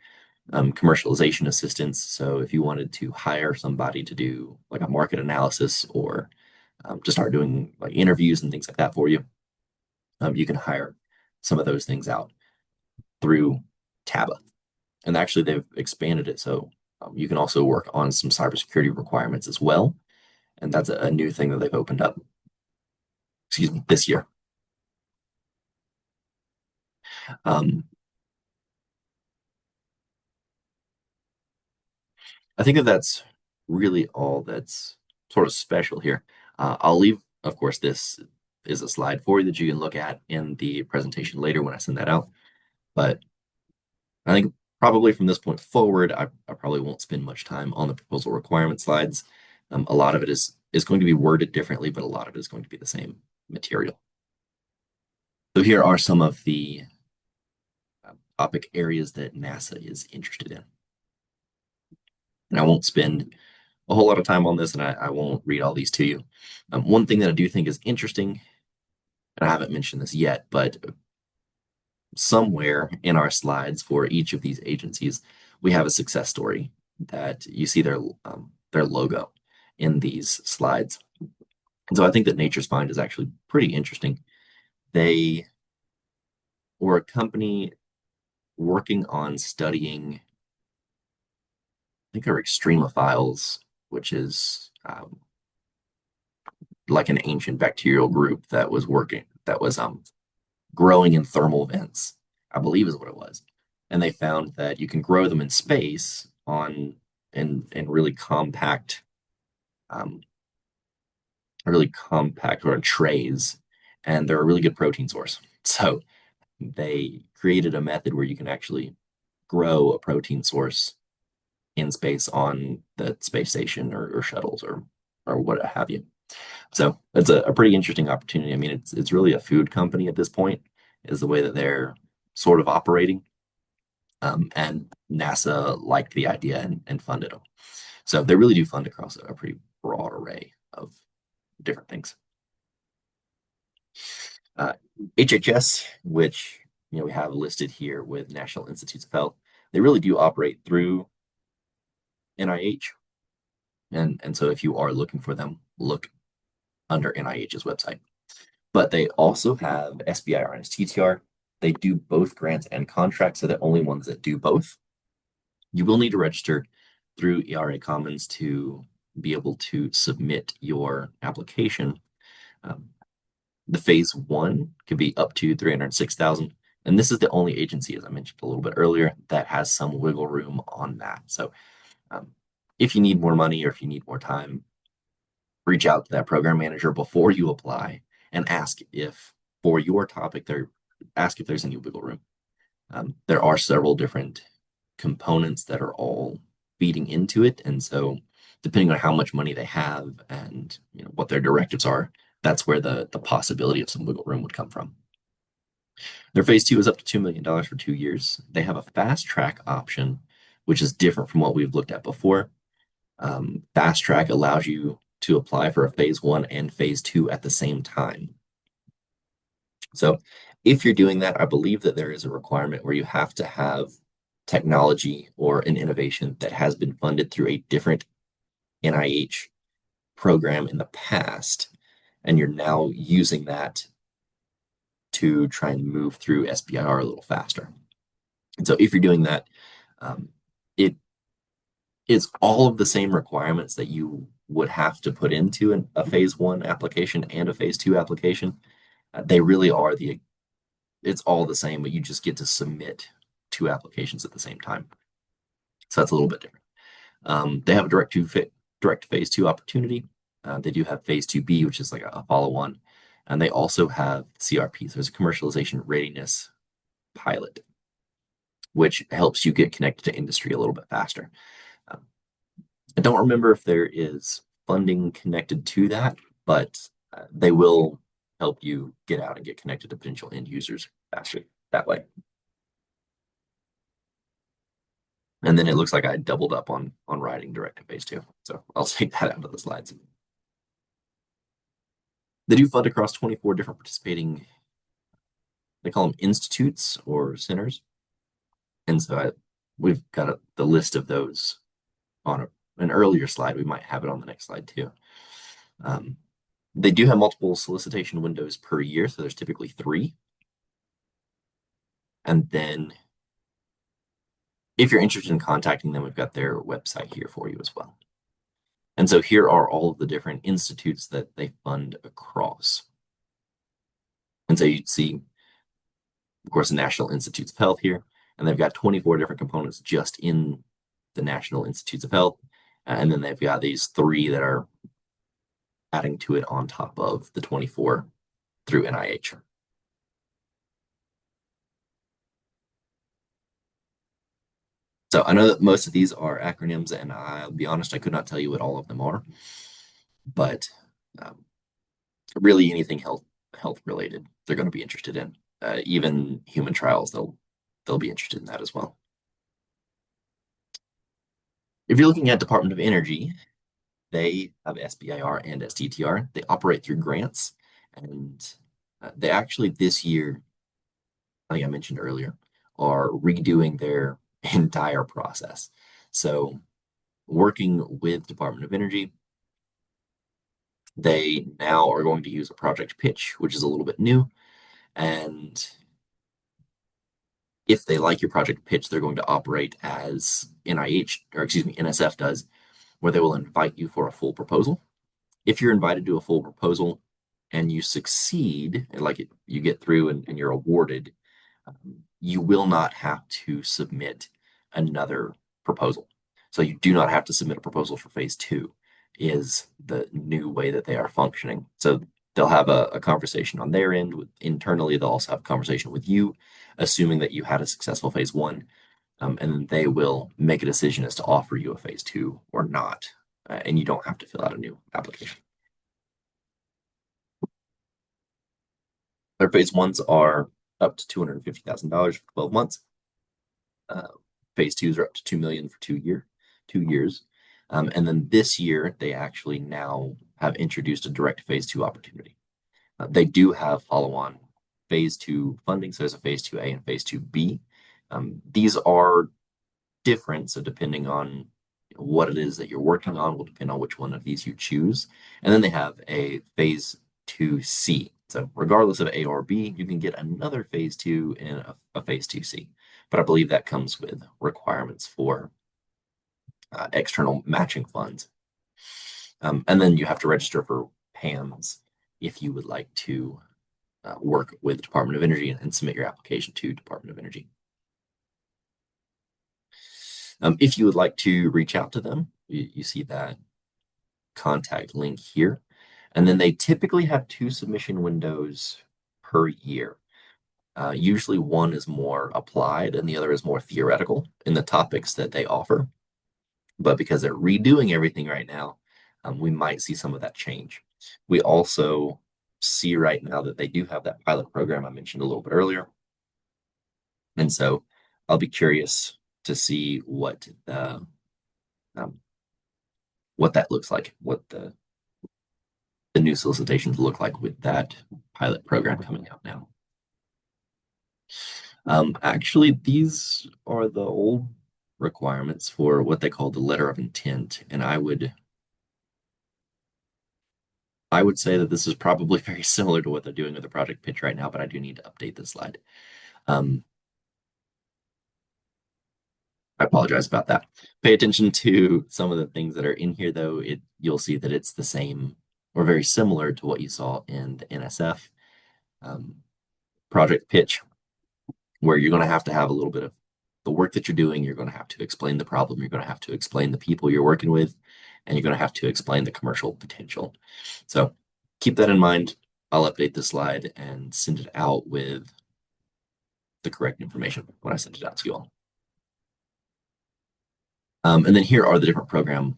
Commercialization assistance. So if you wanted to hire somebody to do like a market analysis or to start doing like interviews and things like that for you, you can hire some of those things out through TABA. And actually, they've expanded it so you can also work on some cybersecurity requirements as well. And that's a new thing that they've opened up, excuse me, this year. Um, I think that's really all that's sort of special here. I'll leave, of course, this is a slide for you that you can look at in the presentation later when I send that out. But I think probably from this point forward, I probably won't spend much time on the proposal requirement slides. A lot of it is going to be worded differently, but a lot of it is going to be the same material. So here are some of the topic areas that NASA is interested in. And I won't spend a whole lot of time on this, and I won't read all these to you. One thing that I do think is interesting, and I haven't mentioned this yet, but somewhere in our slides for each of these agencies, we have a success story that you see their logo in these slides. And so I think that Nature's Find is actually pretty interesting. They were a company working on studying, I think they were extremophiles, which is like an ancient bacterial group that was growing in thermal vents, I believe is what it was. And they found that you can grow them in space in um, really compact or trays, and they're a really good protein source. So they created a method where you can actually grow a protein source in space on the space station or shuttles or what have you. So it's a pretty interesting opportunity. I mean, it's really a food company at this point, is the way that they're sort of operating. And NASA liked the idea and funded them. So they really do fund across a pretty broad array of different things. Uh, HHS, which we have listed here with National Institutes of Health, they really do operate through NIH. And so if you are looking for them, look under NIH's website. But they also have SBIR and STTR. They do both grants and contracts, so the only ones that do both. You will need to register through ERA Commons to be able to submit your application. Um, the phase one could be up to 306,000. And this is the only agency, as I mentioned a little bit earlier, that has some wiggle room on that. So um, if you need more money or if you need more time, reach out to that program manager before you apply and ask if for your topic there ask if there's any wiggle room. There are several different components that are all feeding into it, and so depending on how much money they have and what their directives are, that's where the possibility of some wiggle room would come from. Their phase two is up to $2 million for 2 years. They have a fast track option, which is different from what we've looked at before. Fast track allows you to apply for a phase one and phase two at the same time. So if you're doing that, I believe that there is a requirement where you have to have technology or an innovation that has been funded through a different NIH program in the past, and you're now using that to try and move through SBIR a little faster. And so if you're doing that, um, it is all of the same requirements that you would have to put into a phase one application and a phase two application. They really are it's all the same, but you just get to submit two applications at the same time. So that's a little bit different. They have a direct phase two opportunity. They do have phase 2B, which is like a follow on. And they also have CRP. So there's a commercialization readiness pilot, which helps you get connected to industry a little bit faster. Um, I don't remember if there is funding connected to that, but they will help you get out and get connected to potential end users faster that way. And then it looks like I doubled up on writing direct to phase two. So I'll take that out of the slides. They do fund across 24 different participating, they call them institutes or centers. And so we've got the list of those on an earlier slide. We might have it on the next slide too. They do have multiple solicitation windows per year, so there's typically 3. And then if you're interested in contacting them, we've got their website here for you as well. And so here are all of the different institutes that they fund across. And so you'd see, of course, the National Institutes of Health here, and they've got 24 different components just in the National Institutes of Health. And then they've got these 3 that are adding to it on top of the 24 through NIH. So I know that most of these are acronyms, and I'll be honest, I could not tell you what all of them are, but um, really anything health related, they're going to be interested in. Even human trials, they'll be interested in that as well. If you're looking at Department of Energy, they have SBIR and STTR. They operate through grants, and they actually this year, like I mentioned earlier, are redoing their entire process. So working with Department of Energy, they now are going to use a project pitch, which is a little bit new. And if they like your project pitch, they're going to operate as NIH, or excuse me, NSF does, where they will invite you for a full proposal. If you're invited to a full proposal and you succeed, and like you get through and you're awarded, you will not have to submit another proposal. So you do not have to submit a proposal for phase two, is the new way that they are functioning. So they'll have a conversation on their end. Internally, they'll also have a conversation with you, assuming that you had a successful phase one, and then they will make a decision as to offer you a phase two or not. And you don't have to fill out a new application. Their phase ones are up to $250,000 for 12 months. Uh, phase twos are up to 2 million for 2 years. And then this year, they actually now have introduced a direct phase two opportunity. They do have follow-on phase two funding. So there's a phase 2A and phase 2B. These are different. So depending on what it is that you're working on will depend on which one of these you choose. And then they have a phase 2C. So regardless of A or B, you can get another phase two and a phase 2C. But I believe that comes with requirements for external matching funds. And then you have to register for PAMs if you would like to work with Department of Energy and submit your application to Department of Energy. If you would like to reach out to them, you see that contact link here. And then they typically have two submission windows per year. Usually one is more applied and the other is more theoretical in the topics that they offer. But because they're redoing everything right now, we might see some of that change. We also see right now that they do have that pilot program I mentioned a little bit earlier. And so I'll be curious to see um, what that looks like, what the new solicitations look like with that pilot program coming out now. Actually, these are the old requirements for what they call the letter of intent, and I would say that this is probably very similar to what they're doing with the project pitch right now, but I do need to update this slide. Um, I apologize about that. Pay attention to some of the things that are in here, though. You'll see that it's the same or very similar to what you saw in the NSF project pitch, where you're going to have a little bit of the work that you're doing. You're going to have to explain the problem. You're going to have to explain the people you're working with, and you're going to have to explain the commercial potential. So keep that in mind. I'll update the slide and send it out with the correct information when I send it out to you all. And then here are the different program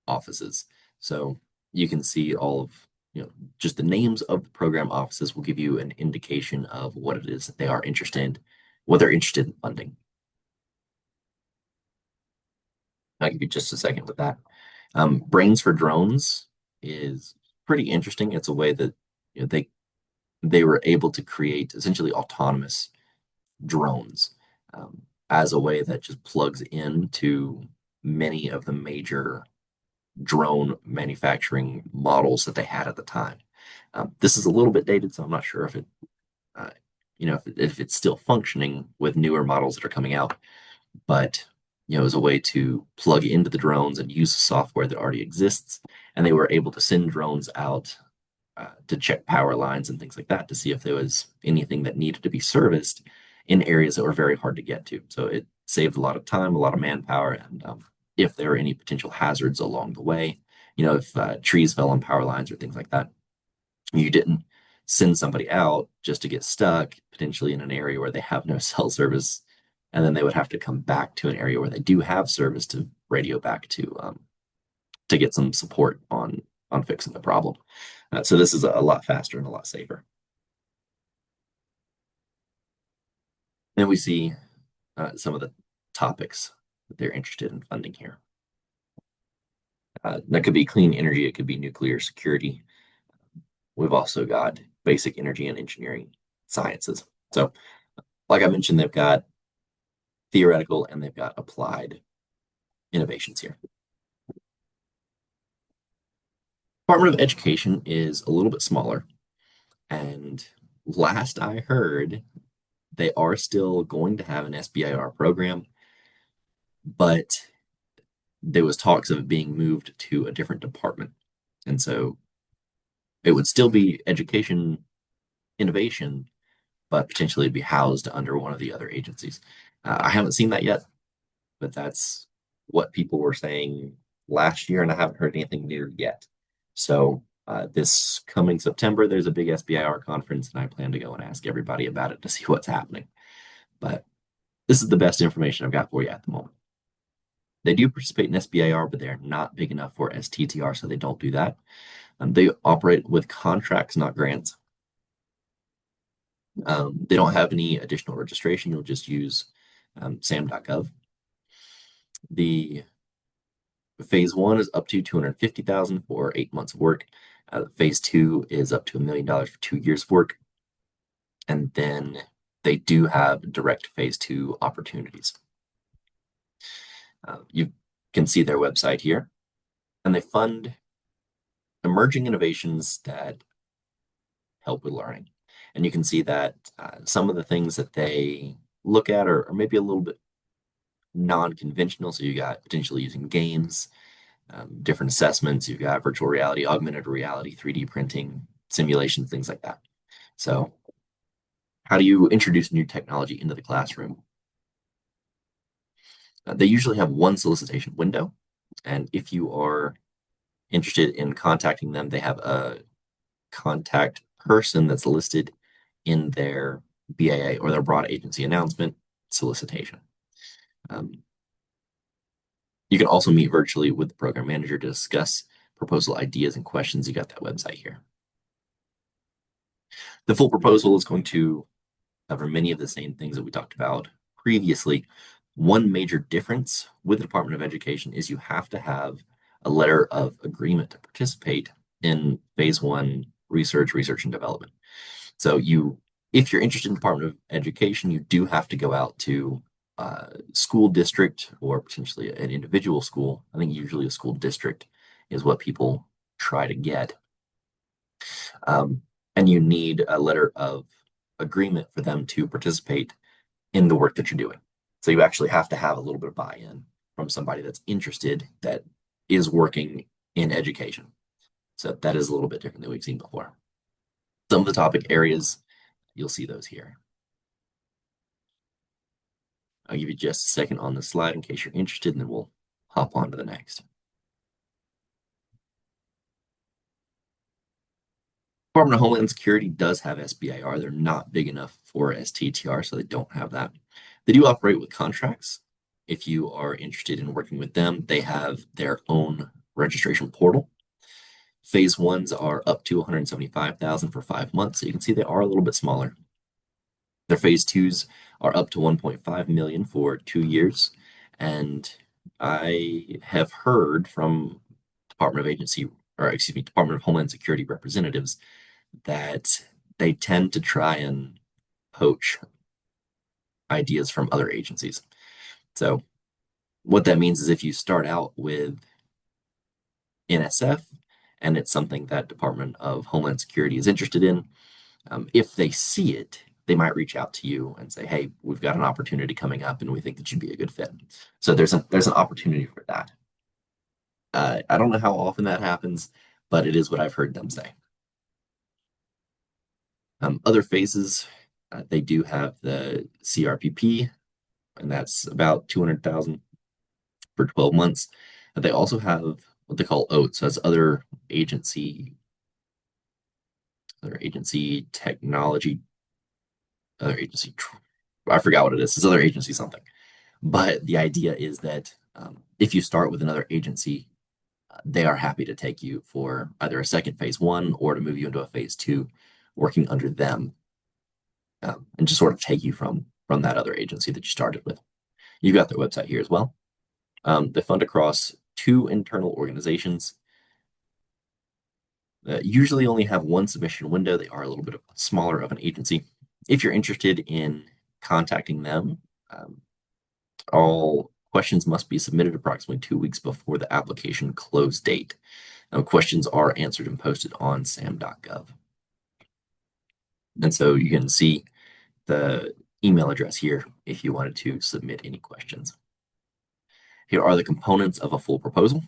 offices. So you can see all of, just the names of the program offices will give you an indication of what it is that they are interested in, what they're interested in funding. I'll give you just a second with that. Brains for Drones is pretty interesting. It's a way that they were able to create essentially autonomous drones as a way that just plugs into many of the major drone manufacturing models that they had at the time. This is a little bit dated, so I'm not sure if uh, if it's still functioning with newer models that are coming out. But as a way to plug into the drones and use the software that already exists, and they were able to send drones out to check power lines and things like that to see if there was anything that needed to be serviced in areas that were very hard to get to. So it saved a lot of time, a lot of manpower, and if there are any potential hazards along the way, if trees fell on power lines or things like that, you didn't send somebody out just to get stuck potentially in an area where they have no cell service, and then they would have to come back to an area where they do have service to radio back to get some support on fixing the problem. So this is a lot faster and a lot safer. And we see some of the topics that they're interested in funding here. That could be clean energy, it could be nuclear security. We've also got basic energy and engineering sciences. So, like I mentioned, they've got theoretical, and they've got applied innovations here. Department of Education is a little bit smaller, and last I heard, they are still going to have an SBIR program, but there was talks of it being moved to a different department. And so it would still be education innovation, but potentially it'd be housed under one of the other agencies. I haven't seen that yet, but that's what people were saying last year, and I haven't heard anything new yet. So this coming September, there's a big SBIR conference, and I plan to go and ask everybody about it to see what's happening. But this is the best information I've got for you at the moment. They do participate in SBIR, but they're not big enough for STTR, so they don't do that. They operate with contracts, not grants. They don't have any additional registration. You'll just use sam.gov. The phase one is up to 250,000 for 8 months of work. Phase two is up to $1 million for 2 years of work. And then they do have direct phase two opportunities. You can see their website here, and they fund emerging innovations that help with learning. And you can see that some of the things that they look at are maybe a little bit non-conventional. So you got potentially using games, different assessments. You've got virtual reality, augmented reality, 3D printing, simulations, things like that. So how do you introduce new technology into the classroom? They usually have one solicitation window. And if you are interested in contacting them, they have a contact person that's listed in their BAA or their broad agency announcement solicitation. You can also meet virtually with the program manager to discuss proposal ideas and questions. You got that website here. The full proposal is going to cover many of the same things that we talked about previously. One major difference with the Department of Education is you have to have a letter of agreement to participate in phase one research and development. So if you're interested in the Department of Education, you do have to go out to a school district or potentially an individual school. I think usually a school district is what people try to get. And you need a letter of agreement for them to participate in the work that you're doing. So you actually have to have a little bit of buy-in from somebody that's interested, that is working in education. So that is a little bit different than we've seen before. Some of the topic areas, you'll see those here. I'll give you just a second on the slide in case you're interested, and then we'll hop on to the next. Department of Homeland Security does have SBIR. They're not big enough for STTR, so they don't have that. They do operate with contracts. If you are interested in working with them, they have their own registration portal. Phase ones are up to 175,000 for 5 months. So you can see they are a little bit smaller. Their phase twos are up to 1.5 million for 2 years. And I have heard from Department of Homeland Security representatives that they tend to try and poach ideas from other agencies. So what that means is if you start out with NSF and it's something that Department of Homeland Security is interested in, if they see it, they might reach out to you and say, "Hey, we've got an opportunity coming up, and we think that you'd be a good fit." So there's an opportunity for that. I don't know how often that happens, but it is what I've heard them say. Other phases, they do have the CRPP, and that's about 200,000 for 12 months. They also have what they call OAT, so that's other agency technology, other agency. I forgot what it is. It's other agency something. But the idea is that if you start with another agency, they are happy to take you for either a second phase one or to move you into a phase two, working under them, and just sort of take you from that other agency that you started with. You've got their website here as well. They fund across 2 internal organizations. Usually only have one submission window. They are a little bit smaller of an agency. If you're interested in contacting them, All questions must be submitted approximately 2 weeks before the application close date. Questions are answered and posted on sam.gov. And so you can see the email address here if you wanted to submit any questions. Here are the components of a full proposal.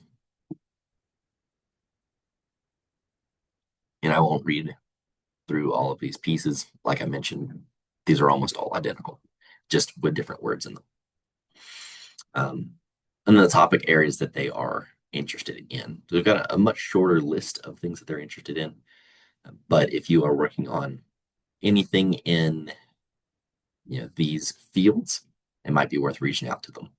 And I won't read through all of these pieces. Like I mentioned, these are almost all identical, just with different words in them. And then the topic areas that they are interested in. So we've got a much shorter list of things that they're interested in. But if you are working on anything in these fields, it might be worth reaching out to them.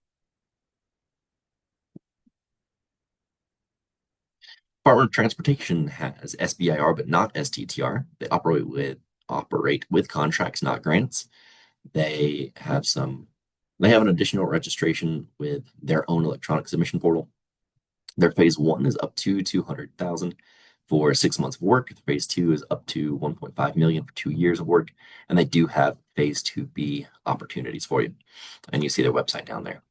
Department of Transportation has SBIR but not STTR. They operate with contracts, not grants. They have an additional registration with their own electronic submission portal. Their phase one is up to 200,000 for 6 months of work. Phase two is up to 1.5 million for 2 years of work. And they do have phase 2B opportunities for you. And you see their website down there.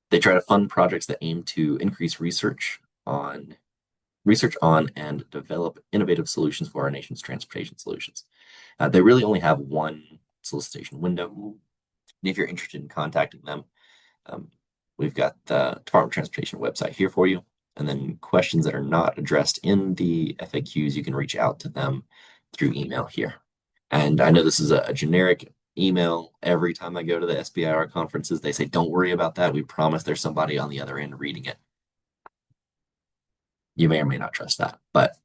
They try to fund projects that aim to increase research on and develop innovative solutions for our nation's transportation solutions. They really only have one solicitation window. And if you're interested in contacting them, we've got the Department of Transportation website here for you. And then questions that are not addressed in the FAQs, you can reach out to them through email here. And I know this is a generic email. Every time I go to the SBIR conferences, they say, don't worry about that. We promise there's somebody on the other end reading it. You may or may not trust that, but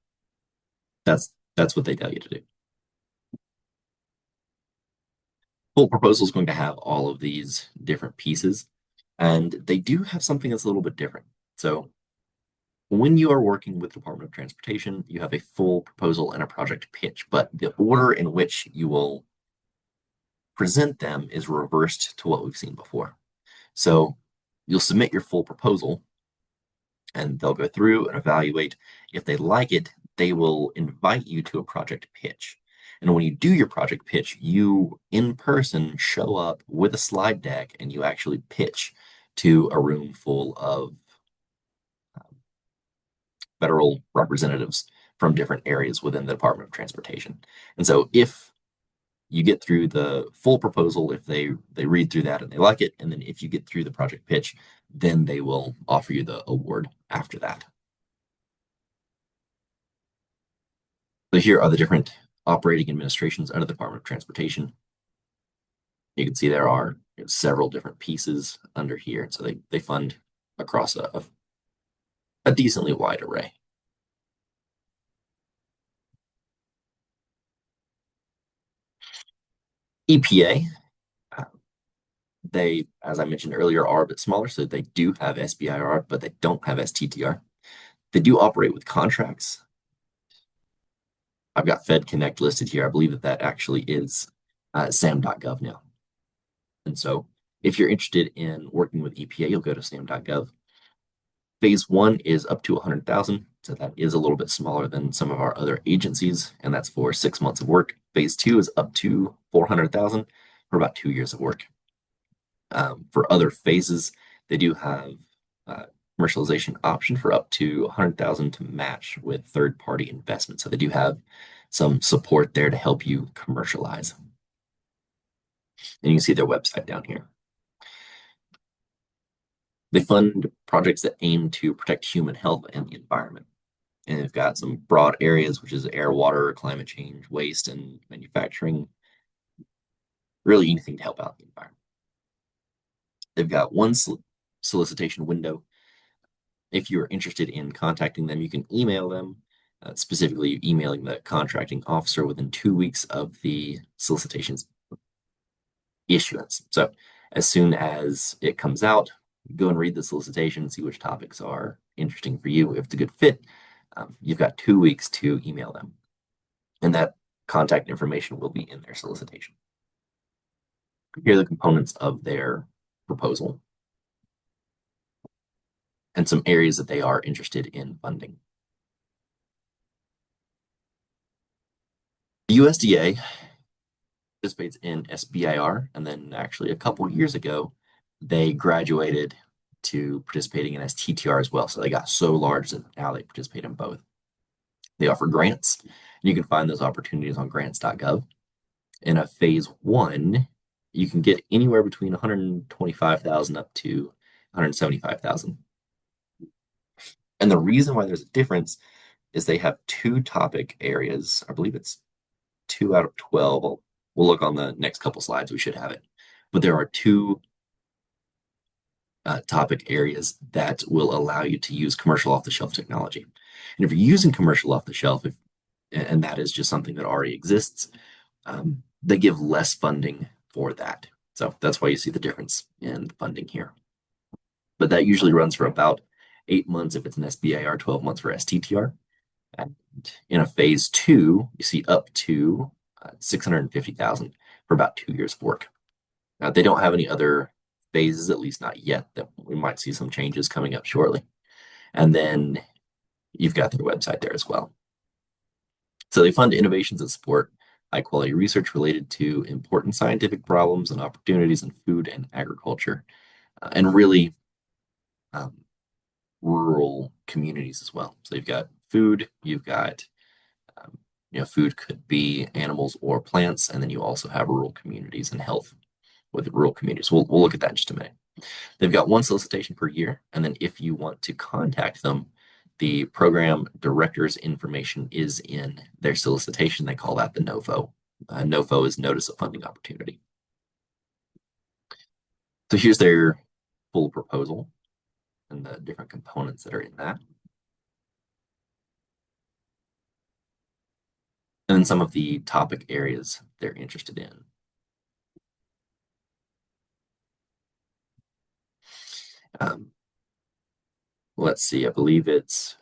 that's what they tell you to do. Full proposal is going to have all of these different pieces, and they do have something that's a little bit different. So when you are working with the Department of Transportation, you have a full proposal and a project pitch, but the order in which you will present them is reversed to what we've seen before. So you'll submit your full proposal and they'll go through and evaluate. If they like it, they will invite you to a project pitch. And when you do your project pitch, you in person show up with a slide deck and you actually pitch to a room full of federal representatives from different areas within the Department of Transportation. And so if you get through the full proposal, if they read through that and they like it, and then if you get through the project pitch, then they will offer you the award after that. So here are the different operating administrations under the Department of Transportation. You can see there are several different pieces under here. So they fund across a decently wide array. EPA, they, as I mentioned earlier, are a bit smaller. So they do have SBIR, but they don't have STTR. They do operate with contracts. I've got Fed Connect listed here. I believe that actually is sam.gov now. And so if you're interested in working with EPA, you'll go to sam.gov. Phase one is up to 100,000. So that is a little bit smaller than some of our other agencies, and that's for 6 months of work. Phase two is up to 400,000 for about 2 years of work. For other phases, they do have commercialization option for up to 100,000 to match with third-party investment. So they do have some support there to help you commercialize. And you can see their website down here. They fund projects that aim to protect human health and the environment. And they've got some broad areas, which is air, water, climate change, waste, and manufacturing. Really anything to help out the environment. They've got one solicitation window. If you're interested in contacting them, you can email them, specifically emailing the contracting officer within 2 weeks of the solicitation's issuance. So as soon as it comes out, go and read the solicitation, see which topics are interesting for you. If it's a good fit, you've got 2 weeks to email them. And that contact information will be in their solicitation. Here are the components of their proposal and some areas that they are interested in funding. The USDA participates in SBIR, and then actually a couple years ago, they graduated to participating in STTR as well. So they got so large that now they participate in both. They offer grants. You can find those opportunities on grants.gov. In a phase one, you can get anywhere between 125,000 up to 175,000. And the reason why there's a difference is they have two topic areas. I believe it's 2 out of 12. We'll look on the next couple slides. We should have it. But there are two topic areas that will allow you to use commercial off-the-shelf technology. And if you're using commercial off-the-shelf, and that is just something that already exists, they give less funding for that. So that's why you see the difference in funding here. But that usually runs for about 8 months if it's an SBIR, 12 months for STTR. And in a phase two, you see up to 650,000 for about 2 years of work. Now, they don't have any other phases, at least not yet, that we might see some changes coming up shortly. And then you've got their website there as well. So they fund innovations that support high quality research related to important scientific problems and opportunities in food and agriculture, and really um, rural communities as well. So you've got food, you've got food could be animals or plants, and then you also have rural communities and health with rural communities. We'll look at that in just a minute. They've got one solicitation per year, and then if you want to contact them, the program director's information is in their solicitation. They call that the NOFO. NOFO is Notice of Funding Opportunity. So here's their full proposal and the different components that are in that. And then some of the topic areas they're interested in. Let's see, I believe it's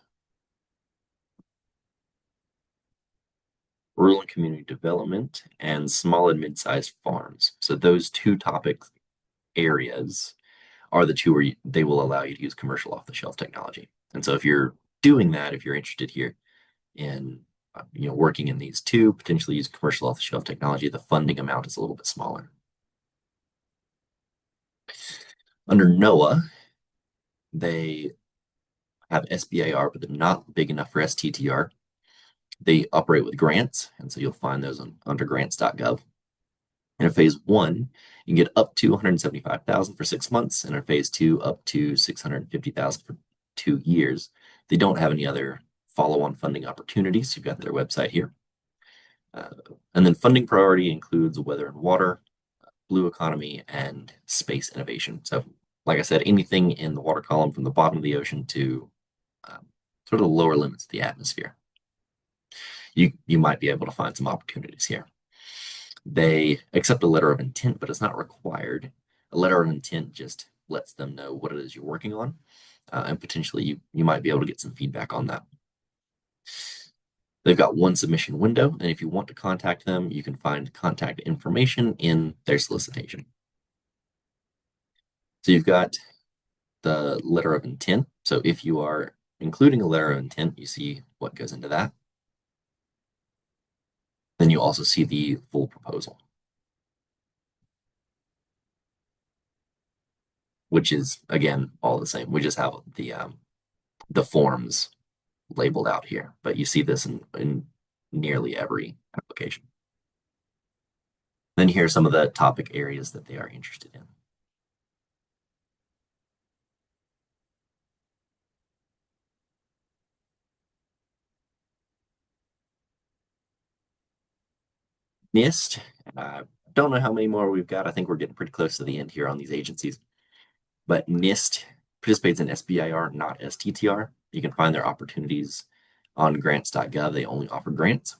rural and community development and small and mid-sized farms. So those two topic areas are the two where they will allow you to use commercial off-the-shelf technology. And so if you're doing that, if you're interested here in working in these two, potentially use commercial off-the-shelf technology, the funding amount is a little bit smaller. Under NOAA, they have SBIR, but they're not big enough for STTR. They operate with grants, and so you'll find those under grants.gov. In a phase one, you can get up to 175,000 for 6 months, and in phase two, up to 650,000 for 2 years. They don't have any other follow-on funding opportunities. You've got their website here. And then funding priority includes weather and water, blue economy, and space innovation. So, like I said, anything in the water column from the bottom of the ocean to sort of the lower limits of the atmosphere. You might be able to find some opportunities here. They accept a letter of intent, but it's not required. A letter of intent just lets them know what it is you're working on, and potentially you might be able to get some feedback on that. They've got one submission window, and if you want to contact them, you can find contact information in their solicitation. So you've got the letter of intent. So if you are including a letter of intent, you see what goes into that. Then you also see the full proposal, which is, again, all the same. We just have the forms labeled out here, but you see this in nearly every application. Then here are some of the topic areas that they are interested in. NIST, don't know how many more we've got. I think we're getting pretty close to the end here on these agencies. But NIST participates in SBIR, not STTR. You can find their opportunities on grants.gov. They only offer grants.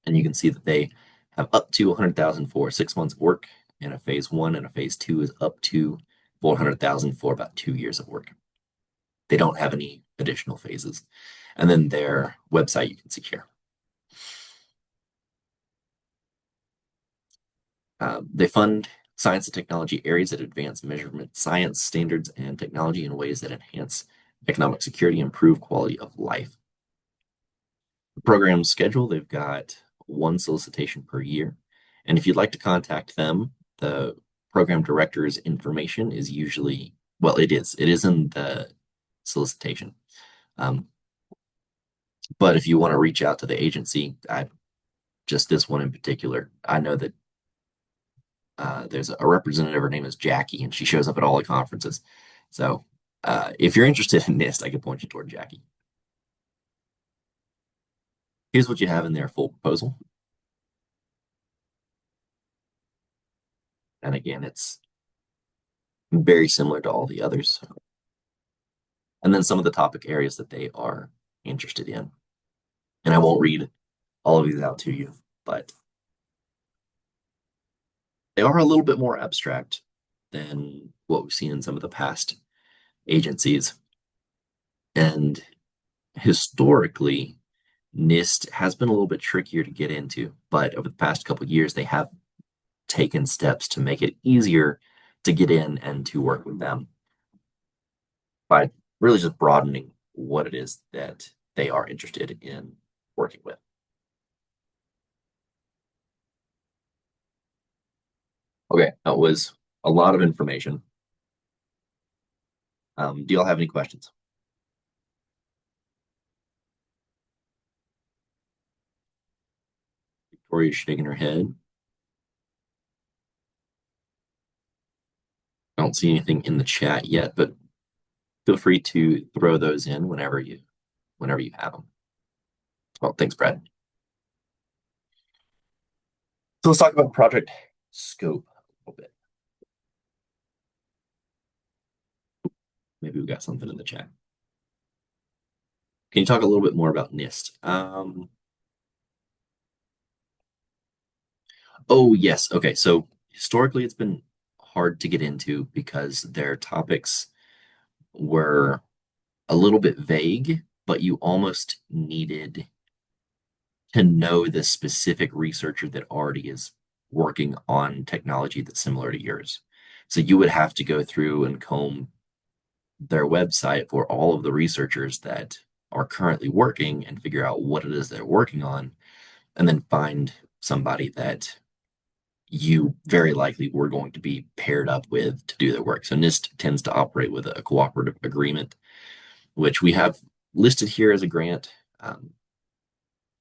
And you can see that they have up to 100,000 for 6 months of work in a phase one, and a phase two is up to 400,000 for about 2 years of work. They don't have any additional phases. And then their website you can see here. They fund science and technology areas that advance measurement science, standards, and technology in ways that enhance economic security and improve quality of life. The program schedule, they've got one solicitation per year, And if you'd like to contact them, the program director's information is usually, well, it is in the solicitation. Um, but if you want to reach out to the agency, just this one in particular, I know that there's a representative. Her name is Jackie, and she shows up at all the conferences. So if you're interested in NIST, I could point you toward Jackie. Here's what you have in their full proposal. And again, it's very similar to all the others. And then some of the topic areas that they are interested in. And I won't read all of these out to you, but they are a little bit more abstract than what we've seen in some of the past agencies. And historically, NIST has been a little bit trickier to get into, but over the past couple of years, they have taken steps to make it easier to get in and to work with them by really just broadening what it is that they are interested in working with. Okay, that was a lot of information. Do y'all have any questions? Victoria's shaking her head. I don't see anything in the chat yet, but feel free to throw those in whenever you have them. Well, thanks, Brad. So let's talk about project scope a little bit. Maybe we got something in the chat. Can you talk a little bit more about NIST? Oh, yes. Okay. So historically, it's been hard to get into because their topics were a little bit vague, but you almost needed to know the specific researcher that already is working on technology that's similar to yours. So you would have to go through and comb their website for all of the researchers that are currently working and figure out what it is they're working on, and then find somebody that you very likely were going to be paired up with to do their work. So NIST tends to operate with a cooperative agreement, which we have listed here as a grant.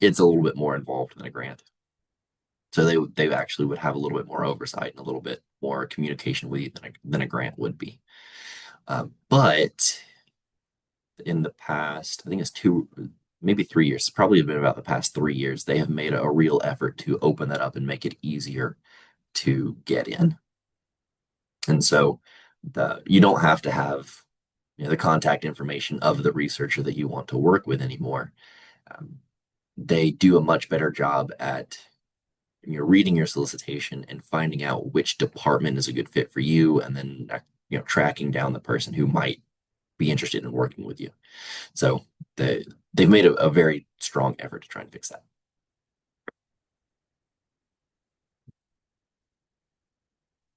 It's a little bit more involved than a grant. So they actually would have a little bit more oversight and a little bit more communication with you than a grant would be. But in the past, I think it's maybe 3 years, probably been about the past 3 years, they have made a real effort to open that up and make it easier to get in. And so you don't have to have the contact information of the researcher that you want to work with anymore. Um, they do a much better job at reading your solicitation and finding out which department is a good fit for you, and then tracking down the person who might be interested in working with you. So they've made a very strong effort to try and fix that.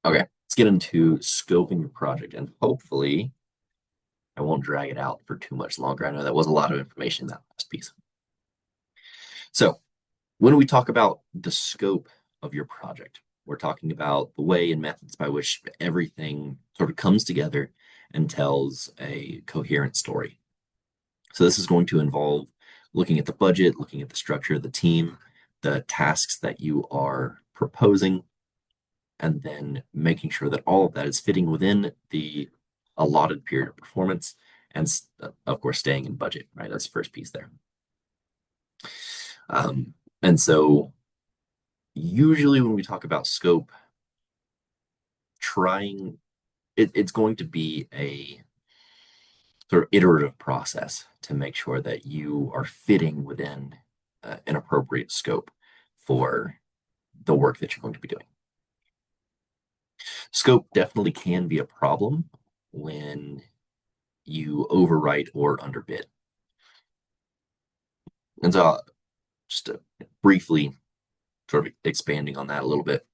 Okay, let's get into scoping your project, and hopefully I won't drag it out for too much longer. I know that was a lot of information in that last piece. So when we talk about the scope of your project, we're talking about the way and methods by which everything sort of comes together and tells a coherent story. So this is going to involve looking at the budget, looking at the structure of the team, the tasks that you are proposing, and then making sure that all of that is fitting within the allotted period of performance, and of course staying in budget, right? That's the first piece there. And so usually when we talk about scope, it's going to be a sort of iterative process to make sure that you are fitting within an appropriate scope for the work that you're going to be doing. Scope definitely can be a problem when you overwrite or underbid. And so just briefly sort of expanding on that a little bit,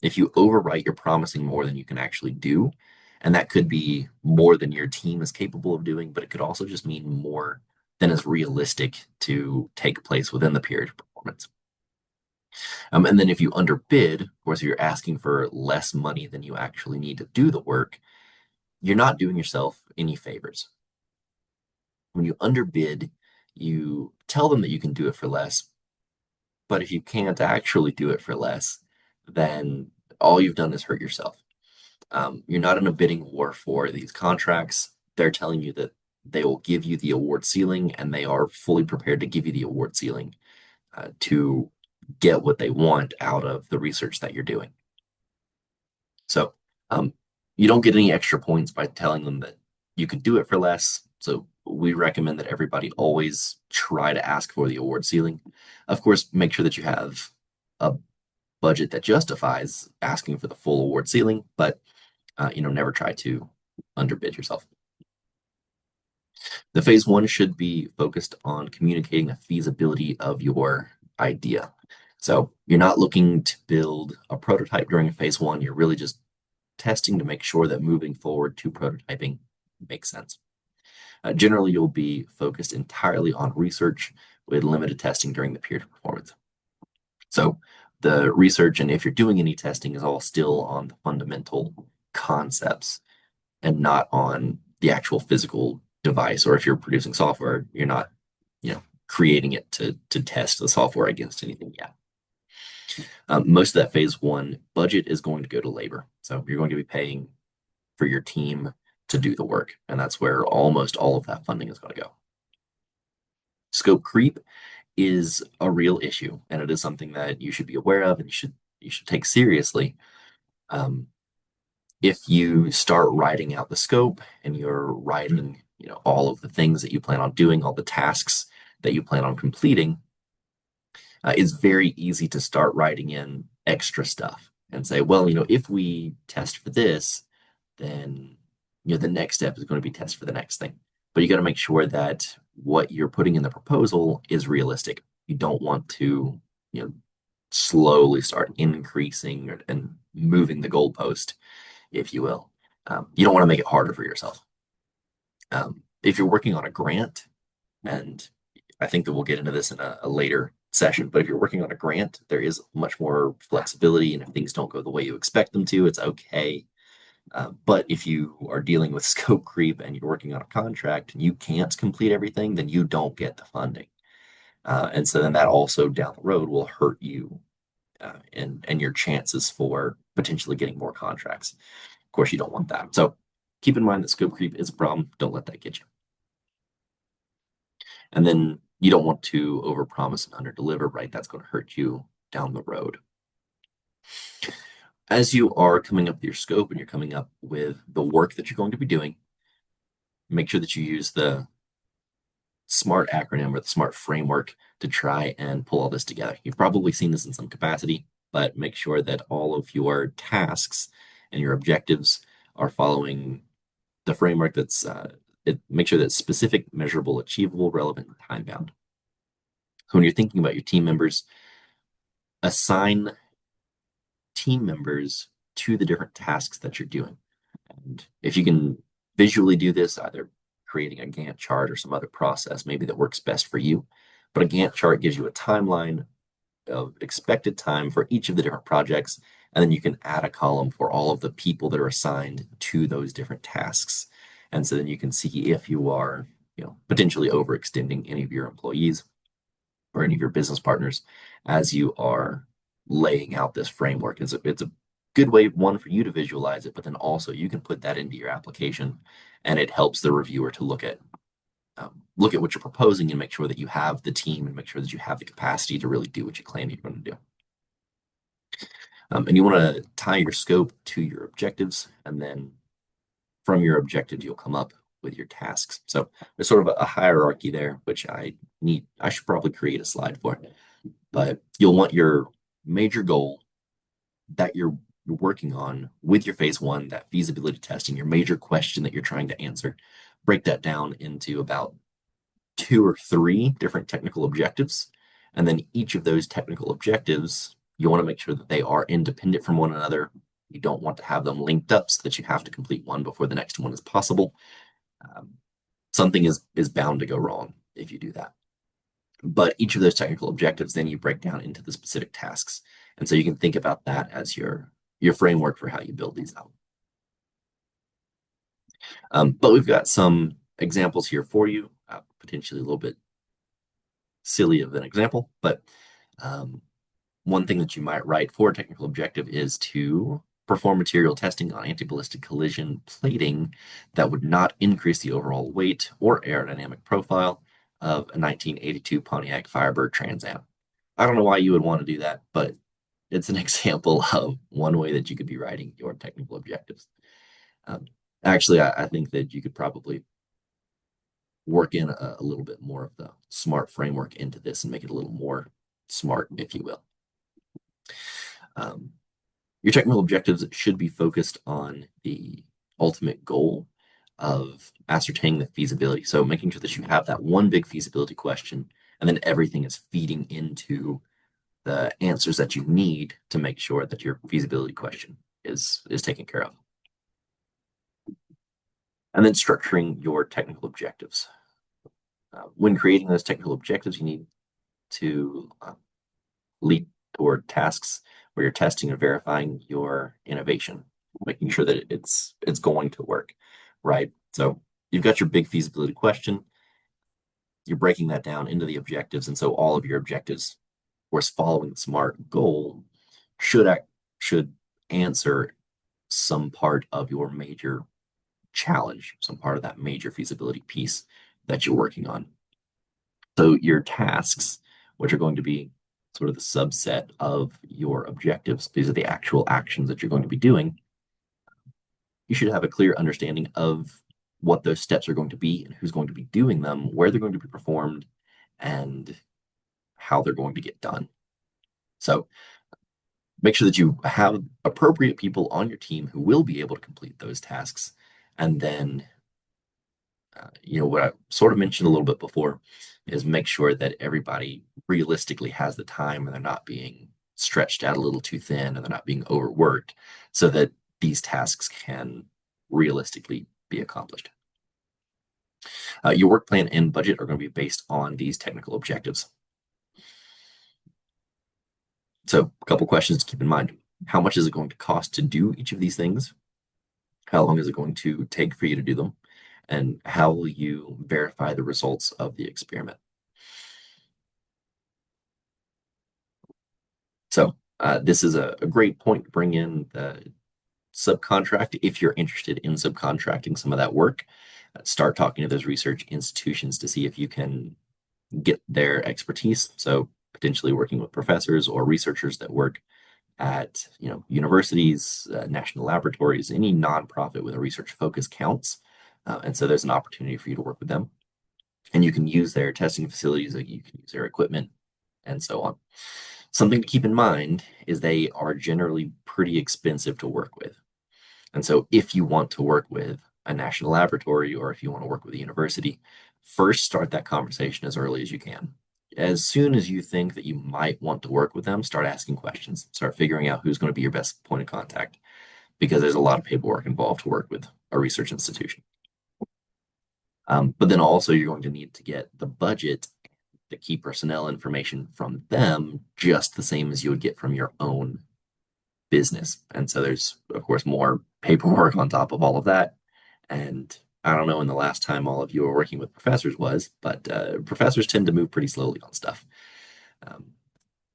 if you overwrite, you're promising more than you can actually do. And that could be more than your team is capable of doing, but it could also just mean more than is realistic to take place within the period of performance. And then if you underbid, of course, if you're asking for less money than you actually need to do the work, you're not doing yourself any favors. When you underbid, you tell them that you can do it for less, but if you can't actually do it for less, then all you've done is hurt yourself. You're not in a bidding war for these contracts. They're telling you that they will give you the award ceiling, and they are fully prepared to give you the award ceiling to get what they want out of the research that you're doing. So um, you don't get any extra points by telling them that you could do it for less. So we recommend that everybody always try to ask for the award ceiling. Of course, make sure that you have a budget that justifies asking for the full award ceiling, but never try to underbid yourself. The phase one should be focused on communicating the feasibility of your idea. So you're not looking to build a prototype during phase one. You're really just testing to make sure that moving forward to prototyping makes sense. Generally, you'll be focused entirely on research with limited testing during the period of performance. So the research, and if you're doing any testing, is all still on the fundamental concepts and not on the actual physical device. Or if you're producing software, you're not, creating it to test the software against anything yet. Most of that phase one budget is going to go to labor. So you're going to be paying for your team to do the work. And that's where almost all of that funding is going to go. Scope creep is a real issue, and it is something that you should be aware of and you should take seriously. Um, if you start writing out the scope and you're writing, all of the things that you plan on doing, all the tasks that you plan on completing, it's very easy to start writing in extra stuff and say, well, if we test for this, then the next step is going to be test for the next thing. But you got to make sure that what you're putting in the proposal is realistic. You don't want to, slowly start increasing and moving the goalpost, if you will. You don't want to make it harder for yourself. If you're working on a grant, and I think that we'll get into this in a later session, but if you're working on a grant, there is much more flexibility, and if things don't go the way you expect them to, it's okay. But if you are dealing with scope creep and you're working on a contract and you can't complete everything, then you don't get the funding. And so then that also down the road will hurt you and your chances for potentially getting more contracts. Of course, you don't want that. So keep in mind that scope creep is a problem. Don't let that get you. And then you don't want to overpromise and underdeliver, right? That's going to hurt you down the road. As you are coming up with your scope and you're coming up with the work that you're going to be doing, make sure that you use the SMART acronym or the SMART framework to try and pull all this together. You've probably seen this in some capacity, but make sure that all of your tasks and your objectives are following the framework make sure that it's specific, measurable, achievable, relevant, and time bound. So when you're thinking about your team members, assign team members to the different tasks that you're doing. And if you can visually do this, either creating a Gantt chart or some other process maybe that works best for you, but a Gantt chart gives you a timeline of expected time for each of the different projects, and then you can add a column for all of the people that are assigned to those different tasks. And so then you can see if you are, potentially overextending any of your employees or any of your business partners as you are laying out this framework. It's a good way, one, for you to visualize it, but then also you can put that into your application, and it helps the reviewer to look at what you're proposing and make sure that you have the team and make sure that you have the capacity to really do what you claim you're going to do. And you want to tie your scope to your objectives, and then from your objectives, you'll come up with your tasks. So there's sort of a hierarchy there, which I should probably create a slide for. But you'll want your major goal that you're working on with your phase one, that feasibility testing, your major question that you're trying to answer. Break that down into about 2 or 3 different technical objectives. And then each of those technical objectives, you want to make sure that they are independent from one another. You don't want to have them linked up so that you have to complete one before the next one is possible. Something is bound to go wrong if you do that. But each of those technical objectives, then you break down into the specific tasks. And so you can think about that as your framework for how you build these out. But we've got some examples here for you, potentially a little bit silly of an example, but um, one thing that you might write for a technical objective is to perform material testing on anti-ballistic collision plating that would not increase the overall weight or aerodynamic profile of a 1982 Pontiac Firebird Trans Am. I don't know why you would want to do that, but it's an example of one way that you could be writing your technical objectives. Um, Actually, I think that you could probably work in a little bit more of the smart framework into this and make it a little more smart, if you will. Um, your technical objectives should be focused on the ultimate goal of ascertaining the feasibility. So making sure that you have that one big feasibility question, and then everything is feeding into the answers that you need to make sure that your feasibility question is taken care of. And then structuring your technical objectives. When creating those technical objectives, you need to lead toward tasks where you're testing and verifying your innovation, making sure that it's going to work, right? So you've got your big feasibility question, you're breaking that down into the objectives, and so all of your objectives, of course, following the SMART goal, should answer some part of your major challenge, some part of that major feasibility piece that you're working on. So your tasks, which are going to be sort of the subset of your objectives, these are the actual actions that you're going to be doing. You should have a clear understanding of what those steps are going to be and who's going to be doing them, where they're going to be performed, and how they're going to get done. So make sure that you have appropriate people on your team who will be able to complete those tasks. And then, what I sort of mentioned a little bit before is make sure that everybody realistically has the time and they're not being stretched out a little too thin and they're not being overworked so that these tasks can realistically be accomplished. Your work plan and budget are going to be based on these technical objectives. So, a couple questions to keep in mind. How much is it going to cost to do each of these things? How long is it going to take for you to do them? And how will you verify the results of the experiment? So this is a great point to bring in the subcontract if you're interested in subcontracting some of that work. Start talking to those research institutions to see if you can get their expertise. So potentially working with professors or researchers that work at universities, national laboratories, any nonprofit with a research focus counts. And so there's an opportunity for you to work with them. And you can use their testing facilities, you can use their equipment, and so on. Something to keep in mind is they are generally pretty expensive to work with. And so if you want to work with a national laboratory or if you want to work with a university, first start that conversation as early as you can. As soon as you think that you might want to work with them, start asking questions, start figuring out who's going to be your best point of contact because there's a lot of paperwork involved to work with a research institution. But then also you're going to need to get the budget, the key personnel information from them just the same as you would get from your own business. And so there's, of course, more paperwork on top of all of that. And I don't know when the last time all of you were working with professors was, but professors tend to move pretty slowly on stuff. Um,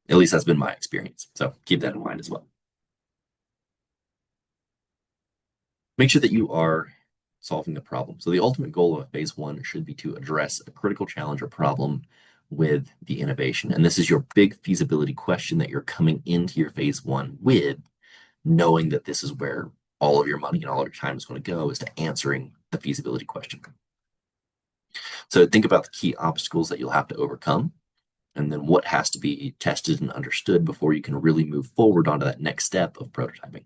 at least that's been my experience. So keep that in mind as well. Make sure that you are solving the problem. So the ultimate goal of phase one should be to address a critical challenge or problem with the innovation. And this is your big feasibility question that you're coming into your phase one with, knowing that this is where all of your money and all of your time is going to go is to answering the feasibility question. So think about the key obstacles that you'll have to overcome, and then what has to be tested and understood before you can really move forward onto that next step of prototyping.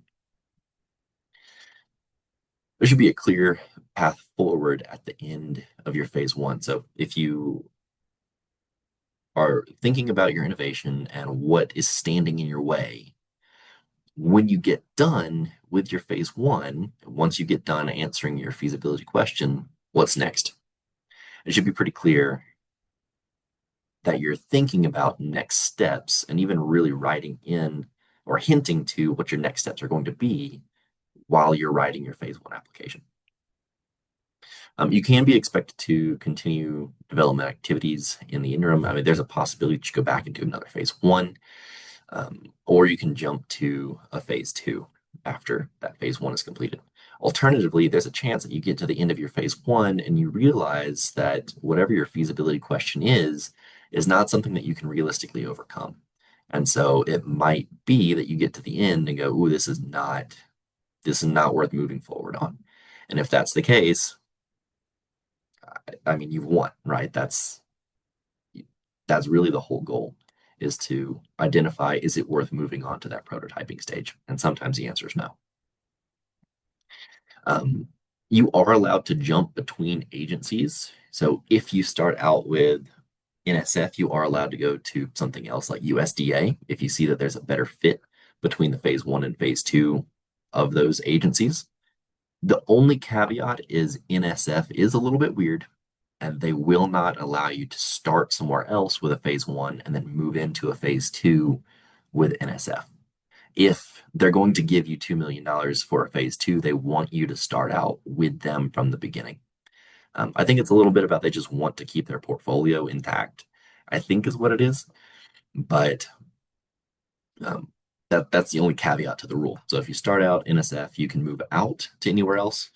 There should be a clear path forward at the end of your phase one. So if you are thinking about your innovation and what is standing in your way, when you get done with your phase one, once you get done answering your feasibility question, what's next? It should be pretty clear that you're thinking about next steps and even really writing in or hinting to what your next steps are going to be while you're writing your phase one application. You can be expected to continue development activities in the interim. I mean, there's a possibility that you go back and do another phase one, or you can jump to a phase two after that phase one is completed. Alternatively, there's a chance that you get to the end of your phase one and you realize that whatever your feasibility question is not something that you can realistically overcome. And so it might be that you get to the end and go, "Ooh, this is not worth moving forward on." And if that's the case, I mean, you've won, right? That's really the whole goal is to identify, is it worth moving on to that prototyping stage? And sometimes the answer is no. Um, you are allowed to jump between agencies. So if you start out with NSF, you are allowed to go to something else like USDA if you see that there's a better fit between the phase one and phase two of those agencies. The only caveat is NSF is a little bit weird, and they will not allow you to start somewhere else with a phase one and then move into a phase two with NSF. If they're going to give you $2 million for a phase two, they want you to start out with them from the beginning. I think it's a little bit about they just want to keep their portfolio intact, I think is what it is. But um, that's the only caveat to the rule. So if you start out NSF, you can move out to anywhere else.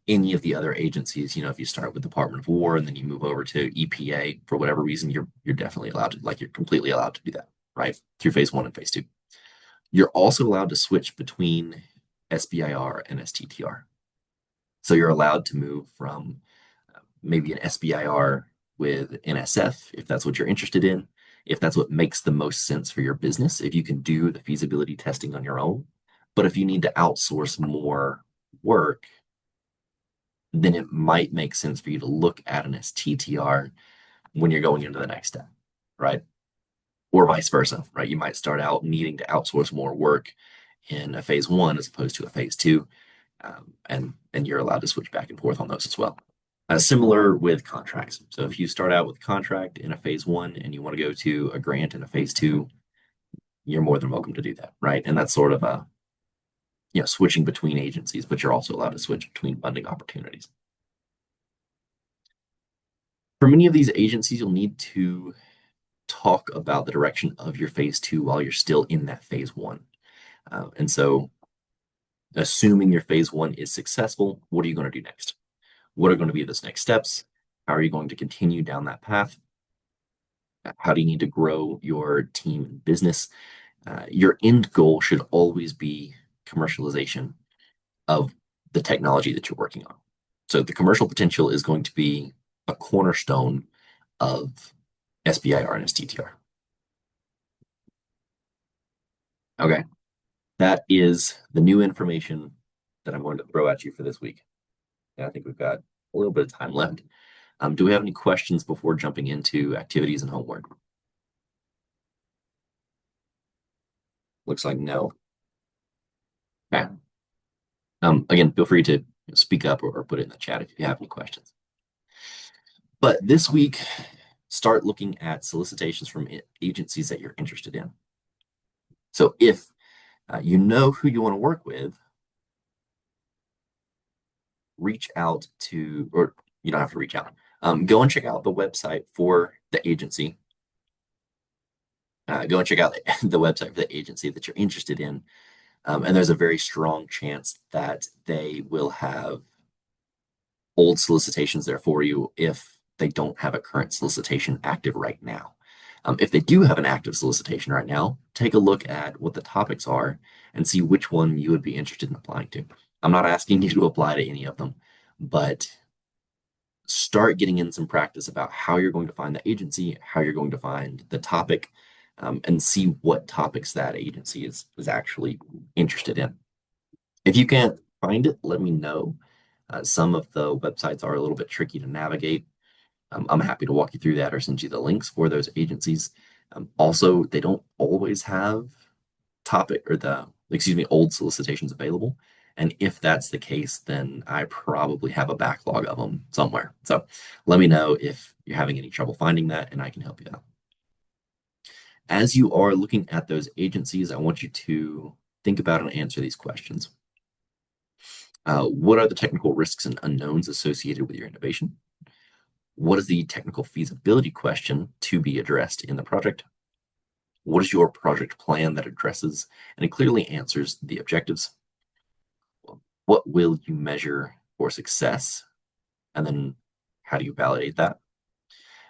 Any of the other agencies, if you start with Department of War and then you move over to EPA for whatever reason, you're definitely allowed to, like you're completely allowed to do that, right? Through phase one and phase two. You're also allowed to switch between SBIR and STTR. So you're allowed to move from maybe an SBIR with NSF if that's what you're interested in, if that's what makes the most sense for your business, if you can do the feasibility testing on your own. But if you need to outsource more work, then it might make sense for you to look at an STTR when you're going into the next step, right? Or vice versa, right? You might start out needing to outsource more work in a phase one as opposed to a phase two, and you're allowed to switch back and forth on those as well. Similar with contracts. So if you start out with a contract in a phase one and you want to go to a grant in a phase two, you're more than welcome to do that, right? And that's sort of a switching between agencies, but you're also allowed to switch between funding opportunities. For many of these agencies, you'll need to talk about the direction of your phase two while you're still in that phase one. And so, assuming your phase one is successful, what are you going to do next? What are going to be those next steps? How are you going to continue down that path? How do you need to grow your team and business? Your end goal should always be commercialization of the technology that you're working on. So the commercial potential is going to be a cornerstone of SBIR and STTR. Okay, that is the new information that I'm going to throw at you for this week. And I think we've got a little bit of time left. Do we have any questions before jumping into activities and homework? Looks like no. Okay. Again, feel free to speak up or put it in the chat if you have any questions. But this week, start looking at solicitations from agencies that you're interested in. So if you know who you want to work with, reach out to, or you don't have to reach out. Go and check out the website for the agency. Go and check out the website for the agency that you're interested in. And there's a very strong chance that they will have old solicitations there for you if they don't have a current solicitation active right now. If they do have an active solicitation right now, take a look at what the topics are and see which one you would be interested in applying to. I'm not asking you to apply to any of them, but start getting in some practice about how you're going to find the agency, how you're going to find the topic, and see what topics that agency is actually interested in. If you can't find it, let me know. Some of the websites are a little bit tricky to navigate. I'm happy to walk you through that or send you the links for those agencies. Also, they don't always have old solicitations available. And if that's the case, then I probably have a backlog of them somewhere. So let me know if you're having any trouble finding that, and I can help you out. As you are looking at those agencies, I want you to think about and answer these questions. What are the technical risks and unknowns associated with your innovation? What is the technical feasibility question to be addressed in the project? What is your project plan that addresses and it clearly answers the objectives? What will you measure for success? And then how do you validate that?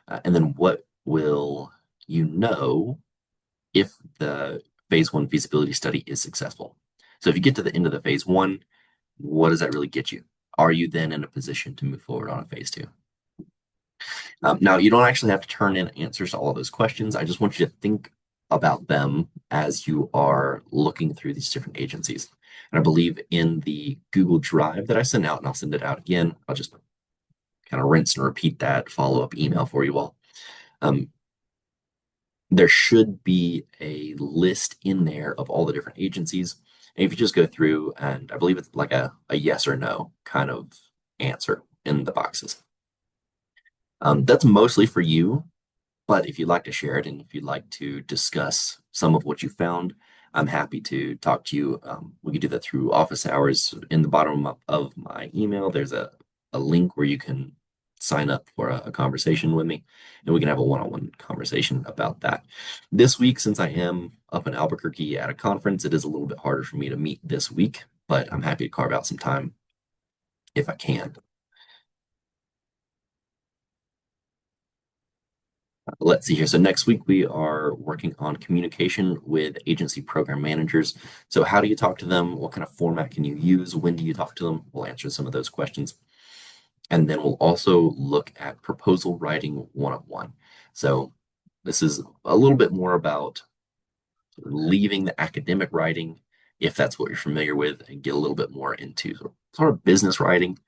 And then what will you know if the phase one feasibility study is successful? So if you get to the end of the phase one, what does that really get you? Are you then in a position to move forward on a phase two? Now, you don't actually have to turn in answers to all of those questions. I just want you to think about them as you are looking through these different agencies. And I believe in the Google Drive that I sent out, and I'll send it out again. I'll just kind of rinse and repeat that follow-up email for you all. Um, there should be a list in there of all the different agencies. And if you just go through, and I believe it's like a yes or no kind of answer in the boxes. That's mostly for you, but if you'd like to share it and if you'd like to discuss some of what you found, I'm happy to talk to you. We could do that through office hours. In the bottom of my email, there's a link where you can sign up for a conversation with me, and we can have a one-on-one conversation about that. This week, since I am up in Albuquerque at a conference, it is a little bit harder for me to meet this week, but I'm happy to carve out some time if I can. Let's see here. So next week we are working on communication with agency program managers. So how do you talk to them? What kind of format can you use? When do you talk to them? We'll answer some of those questions. And then we'll also look at proposal writing one-on-one. So this is a little bit more about leaving the academic writing, if that's what you're familiar with, and get a little bit more into sort of business writing.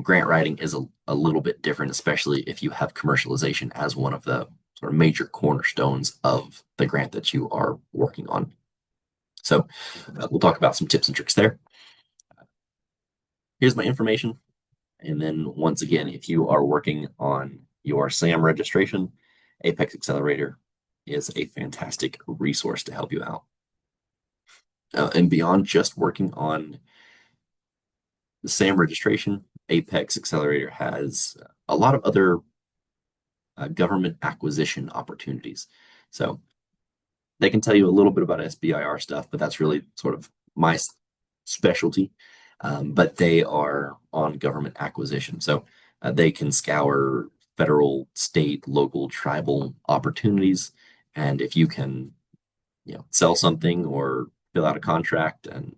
Grant writing is a little bit different, especially if you have commercialization as one of the sort of major cornerstones of the grant that you are working on. So we'll talk about some tips and tricks there. Here's my information. And then once again, if you are working on your SAM registration, Apex Accelerator is a fantastic resource to help you out. And beyond just working on the SAM registration, Apex Accelerator has a lot of other government acquisition opportunities. So they can tell you a little bit about SBIR stuff, but that's really sort of my specialty. But they are on government acquisition. So they can scour federal, state, local, tribal opportunities. And if you can, sell something or fill out a contract and,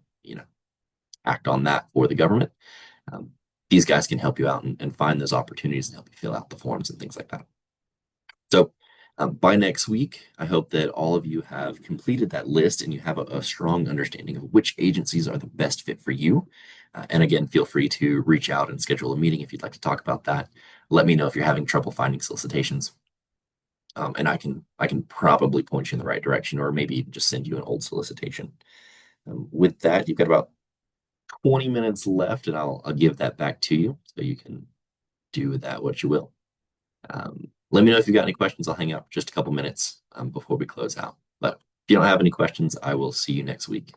act on that for the government, um, these guys can help you out and find those opportunities and help you fill out the forms and things like that. So by next week, I hope that all of you have completed that list and you have a strong understanding of which agencies are the best fit for you. And again, feel free to reach out and schedule a meeting if you'd like to talk about that. Let me know if you're having trouble finding solicitations. And I can probably point you in the right direction or maybe just send you an old solicitation. With that, you've got about 20 minutes left and I'll give that back to you so you can do with that what you will. Let me know if you've got any questions. I'll hang out for just a couple minutes before we close out. But if you don't have any questions, I will see you next week.